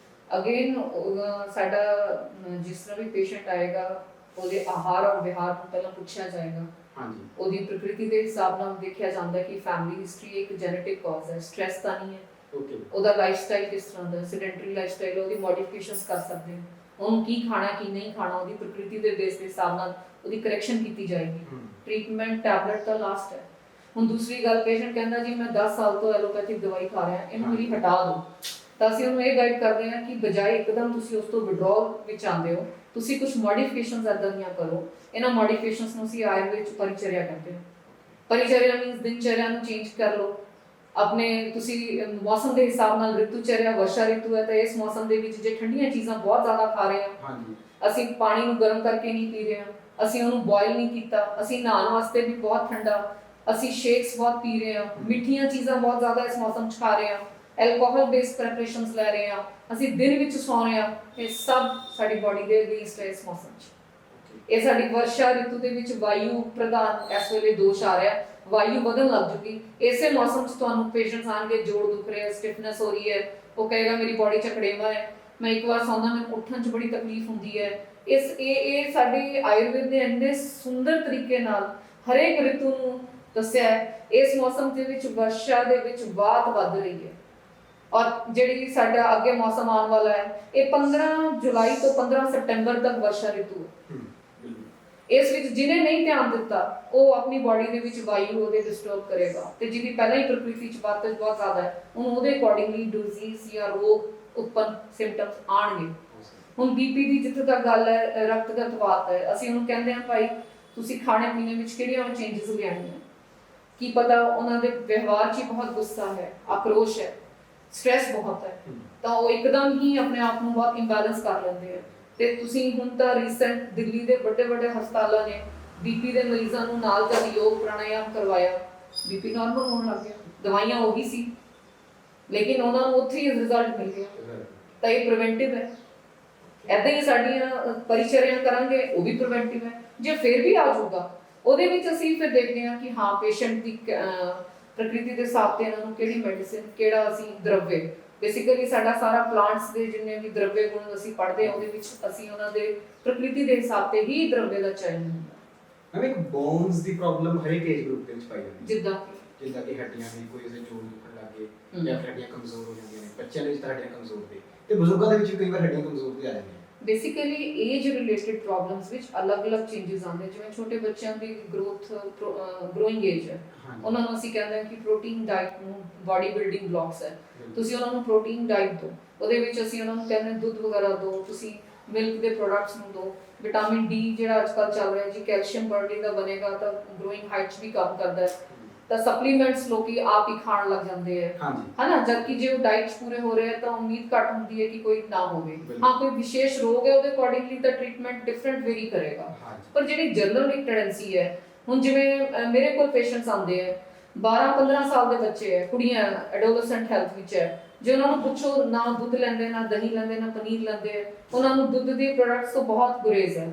ਅਗੇਨ ਸਾਡਾ ਜਿਸ ਤਰ੍ਹਾਂ ਵੀ ਪੇਸ਼ੈਂਟ ਆਏਗਾ ਉਹਦੇ ਆਹਾਰ ਔਰ ਵਿਹਾਰ ਨੂੰ ਪਹਿਲਾਂ ਪੁੱਛਿਆ ਜਾਏਗਾ। ਹਾਂਜੀ ਉਹਦੀ ਪ੍ਰਕਿਰਤੀ ਦੇ ਹਿਸਾਬ ਨਾਲ ਦੇਖਿਆ ਜਾਂਦਾ ਕਿ ਫੈਮਿਲੀ ਹਿਸਟਰੀ ਇੱਕ ਜੈਨੇਟਿਕ ਕਾਜ਼ ਹੈ, ਸਟ੍ਰੈਸ ਤਾਂ ਨਹੀਂ ਹੈ। ਓਕੇ, ਉਹਦਾ ਲਾਈਫਸਟਾਈਲ ਕਿਸ ਤਰ੍ਹਾਂ ਦਾ, ਸੈਡੈਂਟਰੀ ਲਾਈਫਸਟਾਈਲ, ਉਹਦੀ ਮੋਡੀਫਿਕੇਸ਼ਨਸ ਕਰ ਸਕਦੇ ਹਾਂ। ਉਹਨੂੰ ਕੀ ਖਾਣਾ ਕੀ ਨਹੀਂ ਖਾਣਾ ਉਹਦੀ ਪ੍ਰਕਿਰਤੀ ਦੇ ਬੇਸ ਦੇ ਹਿਸਾਬ ਨਾਲ ਉਹਦੀ ਕਰੈਕਸ਼ਨ ਕੀਤੀ ਜਾਏਗੀ। ਟ੍ਰੀਟਮੈਂਟ ਟੈਬਲੇਟ ਤਾਂ ਲਾਸਟ ਹੈ। ਹੁਣ ਦੂਸਰੀ ਗੱਲ, ਪੇਸ਼ੈਂਟ ਕਹਿੰਦਾ ਜੀ ਮੈਂ 10 ਸਾਲ ਤੋਂ ਐਲੋਪੈਥਿਕ ਦਵਾਈ ਖਾ ਰਿਹਾ, ਇਹਨੂੰ ਮੇਰੀ ਹਟਾ ਦਿਓ, ਤਾਂ ਅਸੀਂ ਉਹਨੂੰ ਇਹ ਗਾਈਡ ਕਰਦੇ ਹਾਂ ਕਿ ਬਜਾਏ ਇੱਕਦਮ ਤੁਸੀਂ ਉਸ ਤੋਂ ਵਿਡਰਾਅਲ ਵਿੱਚ ਆਉਂਦੇ ਹੋ, ਤੁਸੀਂ ਕੁਝ ਮੋਡੀਫਿਕੇਸ਼ਨਸ ਇੱਦਾਂ ਦੀਆਂ ਕਰੋ। ਇਹਨਾਂ ਮੋਡੀਫਿਕੇਸ਼ਨਸ ਨੂੰ ਅਸੀਂ ਆਯੁਰਵੇਦ 'ਚ ਪਰਿਚਰਿਆ ਕਹਿੰਦੇ ਹਾਂ। ਪਰਿਚਰਿਆ ਮੀਨਸ ਦਿਨਚਰਿਆ ਨੂੰ ਚੇਂਜ ਕਰ ਲਓ ਆਪਣੇ, ਤੁਸੀਂ ਮੌਸਮ ਦੇ ਹਿਸਾਬ ਨਾਲ ਰਿਤੂਚਰਿਆ, ਵਰਸ਼ਾ ਰਿਤੂ ਹੈ ਤਾਂ ਇਸ ਮੌਸਮ ਦੇ ਵਿੱਚ ਜੇ ਠੰਡੀਆਂ ਚੀਜ਼ਾਂ ਬਹੁਤ ਜ਼ਿਆਦਾ ਖਾ ਰਹੇ ਹਾਂ, ਹਾਂਜੀ ਅਸੀਂ ਪਾਣੀ ਨੂੰ ਗਰਮ ਕਰਕੇ ਨਹੀਂ ਪੀ ਰਹੇ ਹਾਂ, ਅਸੀਂ ਉਹਨੂੰ ਬੋਇਲ ਨਹੀਂ ਕੀਤਾ, ਅਸੀਂ ਨਹਾਉਣ ਵਾਸਤੇ ਵੀ ਬਹੁਤ ਠੰਡਾ, ਅਸੀਂ ਸ਼ੇਕਸ ਬਹੁਤ ਪੀ ਰਹੇ ਹਾਂ, ਮਿੱਠੀਆਂ ਚੀਜ਼ਾਂ ਬਹੁਤ ਜ਼ਿਆਦਾ ਇਸ ਮੌਸਮ 'ਚ ਖਾ ਰਹੇ ਹਾਂ, ਐਲਕੋਹਲ ਬੇਸਡ ਪ੍ਰੈਪਰੇਸ਼ਨਸ ਲੈ ਰਹੇ ਹਾਂ, ਅਸੀਂ ਦਿਨ ਵਿੱਚ ਸੌਂ ਰਹੇ ਹਾਂ, ਇਹ ਸਭ ਸਾਡੀ ਬਾਡੀ ਦੇ ਅਗੇਂਸਟ ਹੈ ਇਸ ਮੌਸਮ 'ਚ। ਇਹ ਸਾਡੀ ਵਰਸ਼ਾ ਰਿਤੂ ਦੇ ਵਿੱਚ ਵਾਯੂ ਪ੍ਰਧਾਨ ਇਸ ਵੇਲੇ ਦੋਸ਼ ਆ ਰਿਹਾ, ਵਾਯੂ ਵਧਣ ਲੱਗ ਜੂਗੀ। ਇਸੇ ਮੌਸਮ 'ਚ ਤੁਹਾਨੂੰ ਪੇਸ਼ੈਂਟਸ ਆਣਗੇ ਜੋੜ ਦੁਖ ਰਿਹਾ, ਸਟਿਫਨੈਸ ਹੋ ਰਹੀ ਹੈ, ਉਹ ਕਹੇਗਾ ਮੇਰੀ ਬਾਡੀ 'ਚ ਅਕੜੇਵਾ ਹੈ, ਮੈਂ ਇੱਕ ਵਾਰ ਸੌਂਦਾ ਮੈਨੂੰ ਉੱਠਣ 'ਚ ਬੜੀ ਤਕਲੀਫ ਹੁੰਦੀ ਹੈ। ਇਹ ਸਾਡੇ ਆਯੁਰਵੇਦ ਨੇ ਇੰਨੇ ਸੁੰਦਰ ਤਰੀਕੇ ਨਾਲ ਹਰੇਕ ਰਿਤੂ ਨੂੰ ਦੱਸਿਆ ਹੈ। ਇਸ ਮੌਸਮ ਦੇ ਵਿੱਚ ਵਰਸ਼ਾ ਦੇ ਵਿੱਚ ਵਾਤ ਵੱਧ ਰਹੀ ਹੈ ਔਰ ਜਿਹੜੀ ਸਾਡਾ ਅੱਗੇ ਮੌਸਮ ਆਉਣ ਵਾਲਾ ਹੈ ਇਹ 15 ਜੁਲਾਈ ਤੋਂ 15 ਸਤੰਬਰ ਤੱਕ ਵਰਸ਼ਾ ਰਿਤੂ ਹੈ। ਇਸ ਵਿੱਚ ਜਿਹਨੇ ਨਹੀਂ ਧਿਆਨ ਦਿੱਤਾ ਉਹ ਆਪਣੀ ਬਾਡੀ ਦੇ ਵਿੱਚ ਵਾਯੂ ਉਹਦੇ ਡਿਸਟਰਬ ਕਰੇਗਾ, ਤੇ ਜਿਹਦੀ ਪਹਿਲਾਂ ਹੀ ਪ੍ਰਕਿਰਤੀ 'ਚ ਵਾਤਾਵਰਨ ਬਹੁਤ ਜ਼ਿਆਦਾ ਹੈ ਉਹਦੇ ਅਕੋਰਡਿੰਗਲੀ ਡਿਜ਼ੀਜ਼ ਜਾਂ ਰੋਗ ਉਤਪੰਨ ਸਿੰਪਟਮਸ ਆਣਗੇ। ਹੁਣ ਬੀਪੀ ਦੀ ਜਿੱਥੇ ਤੱਕ ਗੱਲ ਹੈ, ਰਕਤਗਤ ਵਾਤ ਹੈ, ਅਸੀਂ ਉਹਨੂੰ ਕਹਿੰਦੇ ਹਾਂ ਭਾਈ ਤੁਸੀਂ ਖਾਣੇ ਪੀਣੇ ਵਿੱਚ ਕਿਹੜੀਆਂ ਚੇਂਜਸ ਲਿਆਉਣੀਆਂ। ਕੀ ਪਤਾ ਉਹਨਾਂ ਦੇ ਵਿਵਹਾਰ 'ਚ ਹੀ ਬਹੁਤ ਗੁੱਸਾ ਹੈ, ਆਕਰੋਸ਼ ਹੈ, ਸਟ੍ਰੈਸ ਬਹੁਤ ਹੈ, ਤਾਂ ਉਹ ਇੱਕਦਮ ਹੀ ਆਪਣੇ ਆਪ ਨੂੰ ਬਹੁਤ ਇੰਬੈਲੈਂਸ ਕਰ ਲੈਂਦੇ ਆ। ਤੇ ਤੁਸੀਂ ਹੁਣ ਤਾਂ ਰੀਸੈਂਟ ਦਿੱਲੀ ਦੇ ਵੱਡੇ ਵੱਡੇ ਹਸਪਤਾਲਾਂ ਨੇ ਬੀਪੀ ਦੇ ਮਰੀਜ਼ਾਂ ਨੂੰ ਨਾਲ ਜਦ ਯੋਗ ਪ੍ਰਾਣਾਯਾਮ ਕਰਵਾਇਆ, ਬੀਪੀ ਨਾਰਮਲ ਹੋਣ ਲੱਗ ਗਿਆ। ਦਵਾਈਆਂ ਉਹੀ ਸੀ ਲੇਕਿਨ ਉਹਨਾਂ ਨੂੰ ਉੱਥੇ ਹੀ ਰਿਜ਼ਲਟ ਮਿਲ ਗਿਆ। ਤਾਂ ਇਹ ਪ੍ਰੀਵੈਂਟਿਵ ਹੈ। ਇੱਦਾਂ ਹੀ ਸਾਡੀਆਂ ਪਰਿਚਰਿਆ ਕਰਾਂਗੇ ਉਹ ਵੀ ਪ੍ਰੀਵੈਂਟਿਵ ਹੈ। ਜੇ ਫਿਰ ਵੀ ਆ ਜਾਊਗਾ ਉਹਦੇ ਵਿੱਚ ਅਸੀਂ ਫਿਰ ਦੇਖਦੇ ਹਾਂ ਕਿ ਹਾਂ ਪੇਸ਼ੈਂਟ ਦੀ ਪ੍ਰਕਿਰਤੀ ਦੇ ਹਿਸਾਬ ਤੇ ਇਹਨਾਂ ਨੂੰ ਕਿਹੜੀ ਮੈਡੀਸਿਨ, ਕਿਹੜਾ ਅਸੀਂ ਦਰਵਯ, ਬੇਸਿਕਲੀ ਸਾਡਾ ਸਾਰਾ ਪਲਾਂਟਸ ਦੇ ਜਿੰਨੇ ਵੀ ਦਰਵਯ ਗੁਣ ਅਸੀਂ ਪੜ੍ਹਦੇ ਹਾਂ ਉਹਦੇ ਵਿੱਚ ਅਸੀਂ ਉਹਨਾਂ ਦੇ ਪ੍ਰਕਿਰਤੀ ਦੇ ਹਿਸਾਬ ਤੇ ਹੀ ਦਰਵਯ ਦਾ ਚयन ਹੁੰਦਾ। ਮੈਂ ਇੱਕ ਬੋਨਸ ਦੀ ਪ੍ਰੋਬਲਮ ਹਰ ਇੱਕ ਏਜ ਗਰੁੱਪ ਦੇ ਵਿੱਚ ਪਾਈ ਜਾਂਦੀ ਹੈ, ਜਿੱਦਾਂ ਕਿ ਹੱਡੀਆਂ ਦੀ ਕੋਈ ਇਸੇ ਜੋੜ ਦੁਖਣ ਲੱਗੇ ਜਾਂ ਫਿਰ ਹੱਡੀਆਂ ਕਮਜ਼ੋਰ ਹੋ ਜਾਂਦੀਆਂ ਨੇ, ਬੱਚਿਆਂ ਦੇ ਵਿੱਚ ਤਾਂ ਹੱਡੀਆਂ ਕਮਜ਼ੋਰ ਦੇ ਤੇ ਬਜ਼ੁਰਗਾਂ ਦੇ ਵਿੱਚ ਕਈ ਵਾਰ ਹੱਡੀਆਂ ਕਮਜ਼ੋਰ ਵੀ ਆ ਜਾਂਦੀਆਂ। ਬੇਸਿਕਲੀ ਏਜ ਰਿਲੇਟਡ ਪ੍ਰੋਬਲਮਸ ਵਿੱਚ ਅਲੱਗ-ਅਲੱਗ ਚੇਂਜਸ ਆਉਂਦੇ, ਜਿਵੇਂ ਛੋਟੇ ਬੱਚਿਆਂ ਦੀ ਗਰੋਥ ਗਰੋਇੰਗ ਏਜ ਹੈ, ਉਹਨਾਂ ਨੂੰ ਅਸੀਂ ਕਹਿੰਦੇ ਹਾਂ ਕਿ ਪ੍ਰੋਟੀਨ ਡਾਈਟ ਨੂੰ ਬਾਡੀ ਬਿਲਡਿੰਗ ਬਲੌਕਸ ਹੈ, ਤੁਸੀਂ ਉਹਨਾਂ ਨੂੰ ਪ੍ਰੋਟੀਨ ਡਾਈਟ ਦਿਓ, ਉਹਦੇ ਵਿੱਚ ਅਸੀਂ ਉਹਨਾਂ ਨੂੰ ਕਹਿੰਦੇ ਦੁੱਧ ਵਗੈਰਾ ਦਿਓ, ਤੁਸੀਂ ਮਿਲਕ ਦੇ ਪ੍ਰੋਡਕਟਸ ਨੂੰ ਦਿਓ, ਵਿਟਾਮਿਨ ਡੀ ਜਿਹੜਾ ਅੱਜ ਕੱਲ੍ਹ ਚੱਲ ਰਿਹਾ ਜੀ, ਕੈਲਸ਼ੀਅਮ ਬਰਡੀ ਦਾ ਬਣੇਗਾ ਤਾਂ ਗਰੋਇੰਗ ਹਾਈਟਸ ਵੀ ਕੰਮ ਕਰਦਾ ਹੈ, ਤਾਂ ਸਪਲੀਮੈਂਟਸ ਲੋਕੀ ਆਪ ਹੀ ਖਾਣ ਲੱਗ ਜਾਂਦੇ ਹੈ, ਹਨਾ, ਜਦਕਿ ਜੇ ਉਹ ਡਾਈਟ ਪੂਰੇ ਹੋ ਰਹੇ ਹੈ ਤਾਂ ਉਮੀਦ ਘੱਟ ਹੁੰਦੀ ਹੈ ਕਿ ਕੋਈ ਨਾ ਹੋਵੇ, ਹਾਂ ਕੋਈ ਵਿਸ਼ੇਸ਼ ਰੋਗ ਹੈ ਉਹਦੇ ਅਕੋਰਡਿੰਗਲੀ ਤਾਂ ਟ੍ਰੀਟਮੈਂਟ ਡਿਫਰੈਂਟ ਵੇਰੀ ਕਰੇਗਾ, ਪਰ ਜਿਹੜੀ ਜਨਰਲ ਇੱਕ ਟੈਂਡੈਂਸੀ ਹੈ, ਹੁਣ ਜਿਵੇਂ ਮੇਰੇ ਕੋਲ ਪੇਸ਼ੈਂਟਸ ਆਉਂਦੇ ਹੈ 12-15 ਸਾਲ ਦੇ ਬੱਚੇ ਹੈ, ਕੁੜੀਆਂ ਐਡੋਲੈਸੈਂਟ ਹੈਲਥ ਵਿੱਚ ਹੈ, ਜੇ ਉਹਨਾਂ ਨੂੰ ਪੁੱਛੋ ਨਾ ਦੁੱਧ ਲੈਂਦੇ, ਨਾ ਦਹੀਂ ਲੈਂਦੇ, ਨਾ ਪਨੀਰ ਲੈਂਦੇ, ਉਹਨਾਂ ਨੂੰ ਦੁੱਧ ਦੇ ਪ੍ਰੋਡਕਟਸ ਤੋਂ ਬਹੁਤ ਗੁਰੇਜ਼ ਹੈ,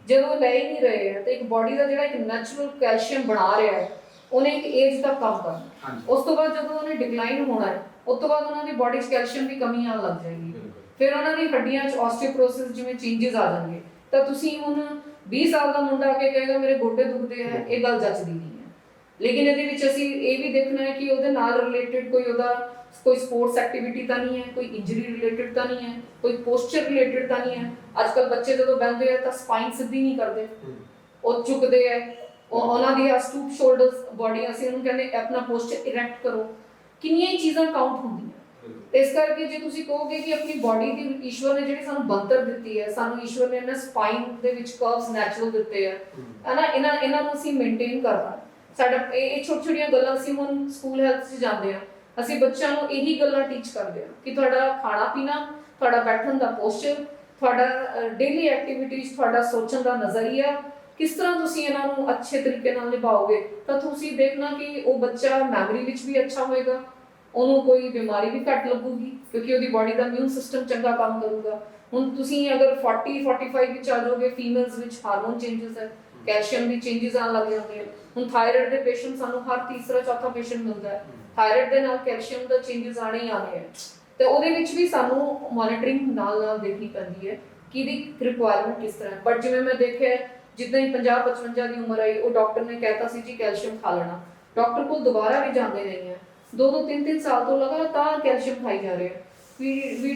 ਜਦੋਂ ਉਹ ਲੈ ਹੀ ਨਹੀਂ ਰਹੇ ਹੈ ਤਾਂ ਇੱਕ ਬਾਡੀ ਦਾ ਜਿਹੜਾ ਇੱਕ ਨੈਚੁਰਲ ਕੈਲਸ਼ੀਅਮ ਬਣਾ ਰਿਹਾ ਹੈ, ਉਹਨੇ ਇੱਕ ਏਜ ਤੱਕ ਕੰਮ ਕਰਨਾ, ਉਸ ਤੋਂ ਬਾਅਦ ਜਦੋਂ ਉਹਨੇ ਡਿਕਲਾਈਨ ਹੋਣਾ ਹੈ, ਉਸ ਤੋਂ ਬਾਅਦ ਉਹਨਾਂ ਦੀ ਬਾਡੀ 'ਚ ਕੈਲਸ਼ੀਅਮ ਦੀ ਕਮੀ ਆਉਣ ਲੱਗ ਜਾਏਗੀ, ਫਿਰ ਉਹਨਾਂ ਦੀ ਹੱਡੀਆਂ 'ਚ ਆਸਟੀਓਪੋਰੋਸਿਸ ਜਿਵੇਂ ਚੇਂਜਸ ਆ ਜਾਣਗੇ, ਤਾਂ ਤੁਸੀਂ ਹੁਣ 20 ਸਾਲ ਦਾ ਮੁੰਡਾ ਆ ਕੇ ਕਹੇਗਾ ਮੇਰੇ ਗੋਡੇ ਦੁਖਦੇ ਹੈ, ਇਹ ਗੱਲ ਜੱਚਦੀ ਨਹੀਂ ਹੈ, ਲੇਕਿਨ ਇਹਦੇ ਵਿੱਚ ਅਸੀਂ ਇਹ ਵੀ ਦੇਖਣਾ ਹੈ ਕਿ ਉਹਦੇ ਨਾਲ ਰਿਲੇਟਡ ਕੋਈ ਸਪੋਰਟਸ ਐਕਟੀਵਿਟੀ ਤਾਂ ਨਹੀਂ ਹੈ, ਕੋਈ ਇੰਜਰੀ ਰਿਲੇਟਡ ਤਾਂ ਨਹੀਂ ਹੈ, ਕੋਈ ਪੋਸਚਰ ਰਿਲੇਟਡ ਤਾਂ ਨਹੀਂ ਹੈ, ਅੱਜ ਕੱਲ੍ਹ ਬੱਚੇ ਜਦੋਂ ਬਹਿੰਦੇ ਆ ਤਾਂ ਸਪਾਈਨ ਸਿੱਧੀ ਨਹੀਂ ਕਰਦੇ, ਉਹ ਝੁਕਦੇ ਹੈ, ਉਹਨਾਂ ਦੀ ਸਟੂਪ ਸ਼ੋਲਡਰਸ ਬਾਡੀ, ਅਸੀਂ ਉਹਨੂੰ ਕਹਿੰਦੇ ਆਪਣਾ ਪੋਸਚਰ ਇਰੈਕਟ ਕਰੋ, ਕਿੰਨੀਆਂ ਹੀ ਚੀਜ਼ਾਂ ਕਾਊਂਟ ਹੁੰਦੀਆਂ, ਇਸ ਕਰਕੇ ਜੇ ਤੁਸੀਂ ਕਹੋਗੇ ਕਿ ਆਪਣੀ ਬਾਡੀ ਦੀ ਈਸ਼ਵਰ ਨੇ ਜਿਹੜੀ ਸਾਨੂੰ ਬਣਤਰ ਦਿੱਤੀ ਹੈ, ਸਾਨੂੰ ਈਸ਼ਵਰ ਨੇ ਇਹਨਾਂ ਸਪਾਈਨ ਦੇ ਵਿੱਚ ਕਰਵਸ ਨੈਚੁਰਲ ਦਿੱਤੇ ਹੈ ਨਾ, ਇਹਨਾਂ ਨੂੰ ਅਸੀਂ ਮੇਨਟੇਨ ਕਰਨਾ, ਸਾਡਾ ਇਹ ਛੋਟੀਆਂ ਗੱਲਾਂ ਅਸੀਂ ਹੁਣ ਸਕੂਲ ਹੈਲਥ 'ਚ ਜਾਂਦੇ ਹਾਂ, ਅਸੀਂ ਬੱਚਿਆਂ ਨੂੰ ਇਹੀ ਗੱਲਾਂ ਟੀਚ ਕਰਦੇ ਹਾਂ ਕਿ ਤੁਹਾਡਾ ਖਾਣਾ ਪੀਣਾ, ਤੁਹਾਡਾ ਬੈਠਣ ਦਾ ਪੋਸਚਰ, ਤੁਹਾਡਾ ਡੇਲੀ ਐਕਟੀਵਿਟੀਜ਼, ਤੁਹਾਡਾ ਸੋਚਣ ਦਾ ਨਜ਼ਰੀਆ, ਕਿਸ ਤਰ੍ਹਾਂ ਤੁਸੀਂ ਇਹਨਾਂ ਨੂੰ ਅੱਛੇ ਤਰੀਕੇ ਨਾਲ ਨਿਭਾਓਗੇ ਤਾਂ ਤੁਸੀਂ ਦੇਖਣਾ ਕਿ ਉਹ ਬੱਚਾ ਮੈਮਰੀ ਵਿੱਚ ਵੀ ਅੱਛਾ ਹੋਏਗਾ, ਉਹਨੂੰ ਕੋਈ ਬਿਮਾਰੀ ਵੀ ਘੱਟ ਲੱਗੂਗੀ ਕਿਉਂਕਿ ਉਹਦੀ ਬਾਡੀ ਦਾ ਇਮਿਊਨ ਸਿਸਟਮ ਚੰਗਾ ਕੰਮ ਕਰੂਗਾ। ਹੁਣ ਤੁਸੀਂ ਅਗਰ 40-45 ਵਿੱਚ ਆ ਜਾਓਗੇ, ਫੀਮੇਲਸ ਵਿੱਚ ਹਾਰਮੋਨ ਚੇਂਜਸ ਹੈ, ਕੈਲਸ਼ੀਅਮ ਦੀ ਚੇਂਜਸ ਆਉਣ ਲੱਗ ਜਾਂਦੇ ਹਨ। ਹੁਣ ਥਾਇਰਾਇਡ ਦੇ ਪੇਸ਼ੈਂਟ ਸਾਨੂੰ ਹਰ ਤੀਸਰਾ ਚੌਥਾ ਪੇਸ਼ੈਂਟ ਮਿਲਦਾ ਹੈ, ਥਾਇਰਾਇਡ ਦੇ ਨਾਲ ਕੈਲਸ਼ੀਅਮ ਦਾ ਚੇਂਜਸ ਆਣੇ ਹੀ ਆਣੇ ਹੈ, ਤੇ ਉਹਦੇ ਵਿੱਚ ਵੀ ਸਾਨੂੰ ਮੋਨੀਟਰਿੰਗ ਨਾਲ ਦੇਖਣੀ ਪੈਂਦੀ ਹੈ ਕਿ ਇਹਦੀ ਰਿਕੁਆਇਰਮੈਂਟ ਕਿਸ ਤਰ੍ਹਾਂ ਹੈ। ਬਟ ਜਿਵੇਂ ਮੈਂ ਦੇਖਿਆ ਜਿੱਦਾਂ ਹੀ 50-55 ਦੀ ਉਮਰ ਆਈ, ਉਹ ਡਾਕਟਰ ਨੇ ਕਹਿਤਾ ਸੀ ਜੀ ਕੈਲਸ਼ੀਅਮ ਖਾ ਲੈਣਾ, ਡਾਕਟਰ ਕੋਲ ਦੁਬਾਰਾ ਵੀ ਜਾਂਦੇ ਨਹੀਂ ਹੈ, 2-3 ਸਾਲ ਤੋਂ ਲਗਾਤਾਰ ਕੈਲਸ਼ੀਅਮ ਖਾਈ ਜਾ ਰਹੇ ਆ। ਵੀ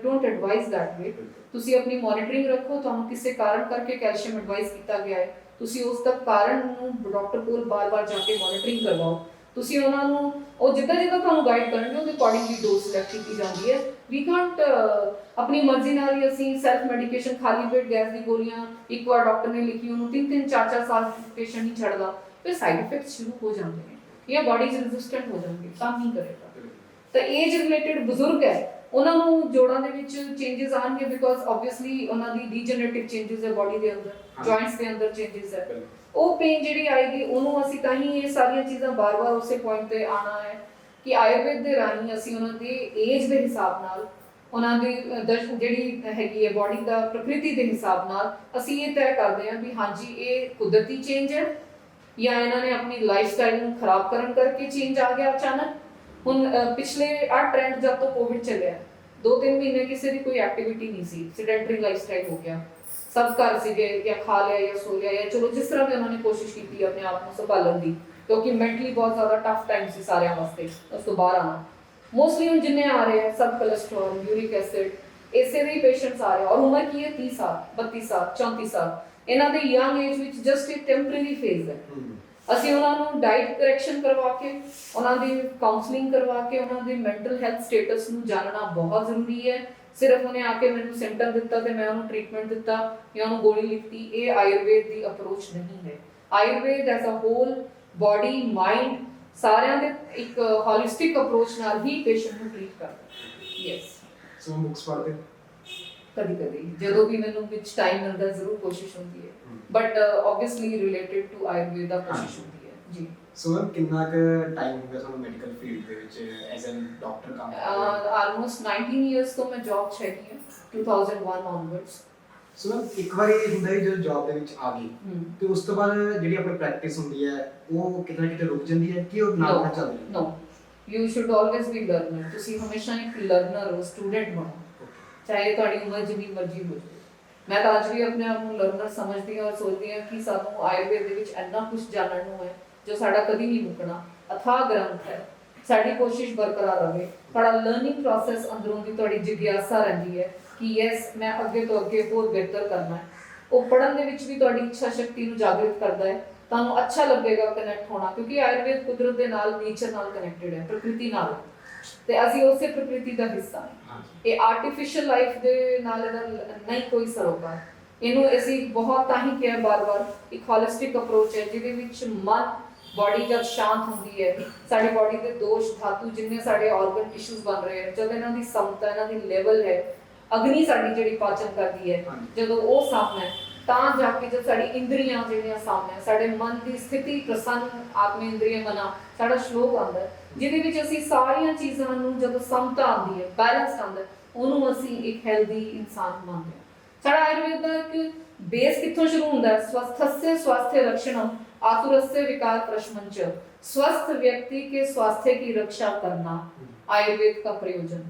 ਡੋਂਟ ਐਡਵਾਈਜ਼ ਦੈਟ ਵੇ, ਤੁਸੀਂ ਆਪਣੀ ਮੋਨੀਟਰਿੰਗ ਰੱਖੋ, ਤੁਹਾਨੂੰ ਕਿਸੇ ਕਾਰਨ ਕਰਕੇ ਕੈਲਸ਼ੀਅਮ ਐਡਵਾਈਜ਼ ਕੀਤਾ ਗਿਆ ਹੈ, ਤੁਸੀਂ ਉਸ ਦਾ ਕਾਰਨ ਨੂੰ ਡਾਕਟਰ ਕੋਲ ਬਾਰ-ਬਾਰ ਜਾ ਕੇ ਮੋਨੀਟਰਿੰਗ ਕਰਵਾਓ, ਤੁਸੀਂ ਉਹਨਾਂ ਨੂੰ ਉਹ ਜਿੱਦਾਂ ਤੁਹਾਨੂੰ ਗਾਈਡ ਕਰਨਗੇ ਉਹਦੇ ਅਕੋਰਡਿੰਗਲੀ ਡੋਜ਼ ਸਿਲੈਕਟ ਕੀਤੀ ਜਾਂਦੀ ਹੈ। ਵੀ ਕਾਂਟ ਆਪਣੀ ਮਰਜ਼ੀ ਨਾਲ ਹੀ ਅਸੀਂ ਸੈਲਫ ਮੈਡੀਕੇਸ਼ਨ, ਖਾਲੀ ਪੇਟ ਗੈਸ ਦੀ ਗੋਲੀਆਂ ਇੱਕ ਵਾਰ ਡਾਕਟਰ ਨੇ ਲਿਖੀ, ਉਹਨੂੰ 3-3 4-4 ਸਾਲ ਪੇਸ਼ੈਂਟ ਨਹੀਂ ਛੱਡਦਾ, ਫਿਰ ਸਾਈਡ ਇਫੈਕਟਸ ਸ਼ੁਰੂ ਹੋ ਜਾਂਦੇ ਨੇ ਜਾਂ ਬਾਡੀ ਰੈਜ਼ਿਸਟੈਂਟ ਹੋ ਜਾਂਦੀ, ਕੰਮ ਨਹੀਂ ਕਰੇਗਾ। ਤਾਂ ਏਜ ਰਿਲੇਟਡ ਬਜ਼ੁਰਗ ਹੈ, ਉਹਨਾਂ ਨੂੰ ਜੋੜਾਂ ਦੇ ਵਿੱਚ ਚੇਂਜਸ ਆਣਗੇ ਬਿਕੋਜ਼ ਆਬਵੀਅਸਲੀ ਉਹਨਾਂ ਦੀ ਡੀਜਨਰੇਟਿਵ ਚੇਂਜਸ ਹੈ, ਬਾਡੀ ਦੇ ਅੰਦਰ ਜੁਆਇੰਟਸ ਦੇ ਅੰਦਰ ਚੇਂਜਸ ਹੈ, ਉਹ ਪੇਨ ਜਿਹੜੀ ਆਏਗੀ ਉਹਨੂੰ ਅਸੀਂ ਤਾਂ ਹੀ ਇਹ ਸਾਰੀਆਂ ਚੀਜ਼ਾਂ ਬਾਰ-ਬਾਰ ਉਸੇ ਪੁਆਇੰਟ ਤੇ ਆਣਾ ਹੈ ਕਿ ਆਯੁਰਵੇਦ ਦੇ ਰਾਹੀਂ ਅਸੀਂ ਉਹਨਾਂ ਦੇ ਏਜ ਦੇ ਹਿਸਾਬ ਨਾਲ, ਉਹਨਾਂ ਦੀ ਜਿਹੜੀ ਹੈਗੀ ਹੈ ਬਾਡੀ ਦਾ ਪ੍ਰਕਿਰਤੀ ਦੇ ਹਿਸਾਬ ਨਾਲ ਅਸੀਂ ਇਹ ਤੈਅ ਕਰਦੇ ਹਾਂ ਵੀ ਹਾਂਜੀ ਇਹ ਕੁਦਰਤੀ ਚੇਂਜ ਹੈ ਜਾਂ ਇਹਨਾਂ ਨੇ ਆਪਣੀ ਲਾਈਫ ਸਟਾਈਲ ਨੂੰ ਖਰਾਬ ਕਰਨ ਕਰਕੇ ਚੇਂਜ ਆ ਗਿਆ ਅਚਾਨਕ। ਹੁਣ ਪਿਛਲੇ ਟ੍ਰੈਂਡ ਜਦ ਤੋਂ ਕੋਵਿਡ ਚੱਲਿਆ, 2-3 ਮਹੀਨੇ ਕਿਸੇ ਦੀ ਕੋਈ ਐਕਟੀਵਿਟੀ ਨਹੀਂ ਸੀ, ਸੈਡੈਂਟਰੀ ਲਾਈਫ ਸਟਾਈਲ ਹੋ ਗਿਆ, ਸਭ ਘਰ ਸੀਗੇ, ਜਾਂ ਖਾ ਲਿਆ ਜਾਂ ਸੋ ਲਿਆ, ਜਾਂ ਚਲੋ ਜਿਸ ਤਰ੍ਹਾਂ ਵੀ ਉਹਨਾਂ ਨੇ ਕੋਸ਼ਿਸ਼ ਕੀਤੀ ਆਪਣੇ ਆਪ ਨੂੰ ਸੰਭਾਲਣ ਦੀ, ਕਿਉਂਕਿ ਮੈਂਟਲੀ ਬਹੁਤ ਜ਼ਿਆਦਾ ਟਫ ਟਾਈਮ ਸੀ ਸਾਰਿਆਂ ਵਾਸਤੇ ਉਸ ਤੋਂ ਬਾਹਰ ਆਉਣਾ। ਮੋਸਟਲੀ ਹੁਣ ਜਿੰਨੇ ਆ ਰਹੇ ਆ ਸਭ ਕੋਲੇਸਟ੍ਰੋਲ, ਯੂਰਿਕ ਐਸਿਡ, ਇਸੇ ਦੇ ਹੀ ਪੇਸ਼ੈਂਟਸ ਆ ਰਹੇ, ਔਰ ਉਮਰ ਕੀ ਹੈ 30 ਸਾਲ, 32 ਸਾਲ, 34 ਸਾਲ, ਇਹਨਾਂ ਦੇ ਯੰਗ ਏਜ ਵਿੱਚ ਜਸਟ ਇੱਕ ਟੈਂਪਰੇਰੀ ਫੇਜ਼ ਹੈ। ਅਸੀਂ ਉਹਨਾਂ ਨੂੰ ਡਾਈਟ ਕਰੈਕਸ਼ਨ ਕਰਵਾ ਕੇ, ਉਹਨਾਂ ਦੀ ਕਾਉਂਸਲਿੰਗ ਕਰਵਾ ਕੇ, ਉਹਨਾਂ ਦੇ ਮੈਂਟਲ ਹੈਲਥ ਸਟੇਟਸ ਨੂੰ ਜਾਣਨਾ ਬਹੁਤ ਜ਼ਰੂਰੀ ਹੈ। ਸਿਰਫ ਉਹਨੇ ਆ ਕੇ ਮੈਨੂੰ ਸਿੰਪਟਮ ਦਿੱਤਾ ਤੇ ਮੈਂ ਉਹਨੂੰ ਟ੍ਰੀਟਮੈਂਟ ਦਿੱਤਾ ਜਾਂ ਉਹਨੂੰ ਗੋਲੀ ਲਿਖਤੀ, ਇਹ ਆਯੁਰਵੇਦ ਦੀ ਅਪਰੋਚ ਨਹੀਂ ਹੈ। Ayurveda as a whole, body, mind, ਸਾਰਿਆਂ ਦੇ ਇੱਕ ਹੋਲਿਸਟਿਕ ਅਪਰੋਚ ਨਾਲ ਹੀ ਪੇਸ਼ੈਂਟ ਨੂੰ ਟ੍ਰੀਟ ਕਰਦਾ। ਯੈਸ, ਸੋ ਬੁੱਕਸ ਪੜ੍ਹਦੇ ਕਦੀ ਜਦੋਂ ਵੀ ਮੈਨੂੰ ਵਿੱਚ ਟਾਈਮ ਮਿਲਦਾ ਜ਼ਰੂਰ ਕੋਸ਼ਿਸ਼ ਹੁੰਦੀ ਹੈ, but obviously related to Ayurveda ਦਾ ਕੋਸ਼ਿਸ਼ ਹੁੰਦੀ ਹੈ ਜੀ। ਸੋ ਕਿੰਨਾ ਕੁ ਟਾਈਮ ਹੋ ਗਿਆ ਤੁਹਾਨੂੰ ਮੈਡੀਕਲ ਫੀਲਡ ਦੇ ਵਿੱਚ ਐਜ਼ ਐਨ ਡਾਕਟਰ ਕੰਮ ਕਰਦੇ? ਆਲਮੋਸਟ 19 ਇਅਰਸ ਤੋਂ ਮੈਂ ਜੌਬ 'ਚ ਹੈਗੀ ਹਾਂ, 2001 onwards। ਸੋ ਇੱਕ ਵਾਰੀ ਹੁੰਦਾ ਹੈ ਜਦੋਂ ਜੌਬ ਦੇ ਵਿੱਚ ਆ ਗਈ ਤੇ ਉਸ ਤੋਂ ਬਾਅਦ ਜਿਹੜੀ ਆਪਣੀ ਪ੍ਰੈਕਟਿਸ ਹੁੰਦੀ ਹੈ ਉਹ ਕਿਤੇ ਨਾ ਕਿਤੇ ਰੁਕ ਜਾਂਦੀ ਹੈ ਕਿ ਉਹ ਨਾਲ ਚੱਲਦੀ ਹੈ? No, you should always be learner. ਤੁਸੀਂ ਹਮੇਸ਼ਾ ਇੱਕ ਲਰਨਰ ਹੋ, ਸਟੂਡੈਂਟ ਬਣੋ, ਚਾਹੇ ਤੁਹਾਡੀ ਉਮਰ ਜਿੰਨੀ ਮਰਜ਼ੀ ਹੋ ਜਾਵੇ। ਮੈਂ ਤਾਂ ਅੱਜ ਵੀ ਆਪਣੇ ਆਪ ਨੂੰ ਲਰਨਰ ਸਮਝਦੀ ਹਾਂ ਔਰ ਸੋਚਦੀ ਹਾਂ ਕਿ ਸਾਨੂੰ ਆਯੁਰਵੇਦ ਦੇ ਵਿੱਚ ਇੰਨਾ ਕੁਝ ਜਾਣਨ ਨੂੰ ਹੈ ਜੋ ਸਾਡਾ ਕਦੀ ਨਹੀਂ ਮੁੱਕਣਾ। ਅਥਾਹ ਗ੍ਰੰਥ ਹੈ, ਸਾਡੀ ਕੋਸ਼ਿਸ਼ ਬਰਕਰਾਰ ਰਹੇ, ਤੁਹਾਡਾ ਲਰਨਿੰਗ ਪ੍ਰੋਸੈਸ ਅੰਦਰੋਂ ਦੀ ਤੁਹਾਡੀ ਜਿਗਿਆਸਾ ਰਹਿੰਦੀ ਹੈ ਕਿ ਯੈਸ ਮੈਂ ਅੱਗੇ ਤੋਂ ਅੱਗੇ ਹੋਰ ਬਿਹਤਰ ਕਰਨਾ ਹੈ। ਉਹ ਪੜ੍ਹਨ ਦੇ ਵਿੱਚ ਵੀ ਤੁਹਾਡੀ ਇੱਛਾ ਸ਼ਕਤੀ ਨੂੰ ਜਾਗਰਿਤ ਕਰਦਾ ਹੈ, ਤੁਹਾਨੂੰ ਅੱਛਾ ਲੱਗੇਗਾ ਕਨੈਕਟ ਹੋਣਾ, ਕਿਉਂਕਿ ਆਯੁਰਵੇਦ ਕੁਦਰਤ ਦੇ ਨਾਲ, ਨੇਚਰ ਨਾਲ ਕਨੈਕਟਡ ਹੈ, ਪ੍ਰਕਿਰਤੀ ਨਾਲ, ਤੇ ਅਸੀਂ ਉਸੇ ਪ੍ਰਕਿਰਤੀ ਦਾ ਹਿੱਸਾ ਹਾਂ। ਇਹ ਆਰਟੀਫੀਸ਼ੀਅਲ ਲਾਈਫ ਦੇ ਨਾਲ ਇਹਦਾ ਨਹੀਂ ਕੋਈ ਸਰੋਕਾਰ। ਇਹਨੂੰ ਅਸੀਂ ਬਹੁਤ ਤਾਂ ਹੀ ਕਿਹਾ ਬਾਰ-ਬਾਰ, ਇੱਕ ਹੋਲਿਸਟਿਕ ਅਪਰੋਚ ਹੈ ਜਿਹਦੇ ਵਿੱਚ ਮਨ ਬਾਡੀ ਜਦ ਸ਼ਾਂਤ ਹੁੰਦੀ ਹੈ, ਸਾਡੀ ਬਾਡੀ ਦੇ ਦੋਸ਼ ਧਾਤੂ ਜਿੰਨੇ ਸਾਡੇ ਆਰਗਨ ਟਿਸ਼ੂਜ਼ ਬਣ ਰਹੇ ਹੈ, ਜਦ ਇਹਨਾਂ ਦੀ ਸਮਤਾ, ਇਹਨਾਂ ਦੀ ਲੈਵਲ ਹੈ, ਅਗਨੀ ਸਾਡੀ ਜਿਹੜੀ ਪਾਚਨ ਕਰਦੀ ਹੈ, ਜਦੋਂ ਉਹ ਸਾਹਮਣੇ ਤਾਂ ਜਾ ਕੇ ਜਦ ਸਾਡੀ ਇੰਦਰੀਆਂ ਜਿਹੜੀਆਂ ਸਾਹਮਣੇ, ਸਾਡੇ ਮਨ ਦੀ ਸਥਿਤੀ ਪ੍ਰਸੰਨ ਆਤਮ ਇੰਦਰੀਏ ਮਨਾ, ਸਾਡਾ ਸ਼ਲੋਕ ਆਉਂਦਾ ਜਿਹਦੇ ਵਿੱਚ ਅਸੀਂ ਸਾਰੀਆਂ ਚੀਜ਼ਾਂ ਨੂੰ ਜਦੋਂ ਸਮਤਾ ਆਉਂਦੀ ਹੈ, ਬੈਲੈਂਸ ਆਉਂਦਾ, ਉਹਨੂੰ ਅਸੀਂ ਇੱਕ ਹੈਲਦੀ ਇਨਸਾਨ ਮੰਨਦੇ ਹਾਂ। ਸਾਡਾ ਆਯੁਰਵੇਦ ਦਾ ਇੱਕ ਬੇਸ ਕਿੱਥੋਂ ਸ਼ੁਰੂ ਹੁੰਦਾ ਹੈ? स्वस्थस्य स्वास्थ्य रक्षणम आतुरस्य विकार प्रशमन च। स्वस्थ व्यक्ति के स्वास्थ्य की रक्षा करना आयुर्वेद का प्रयोजन।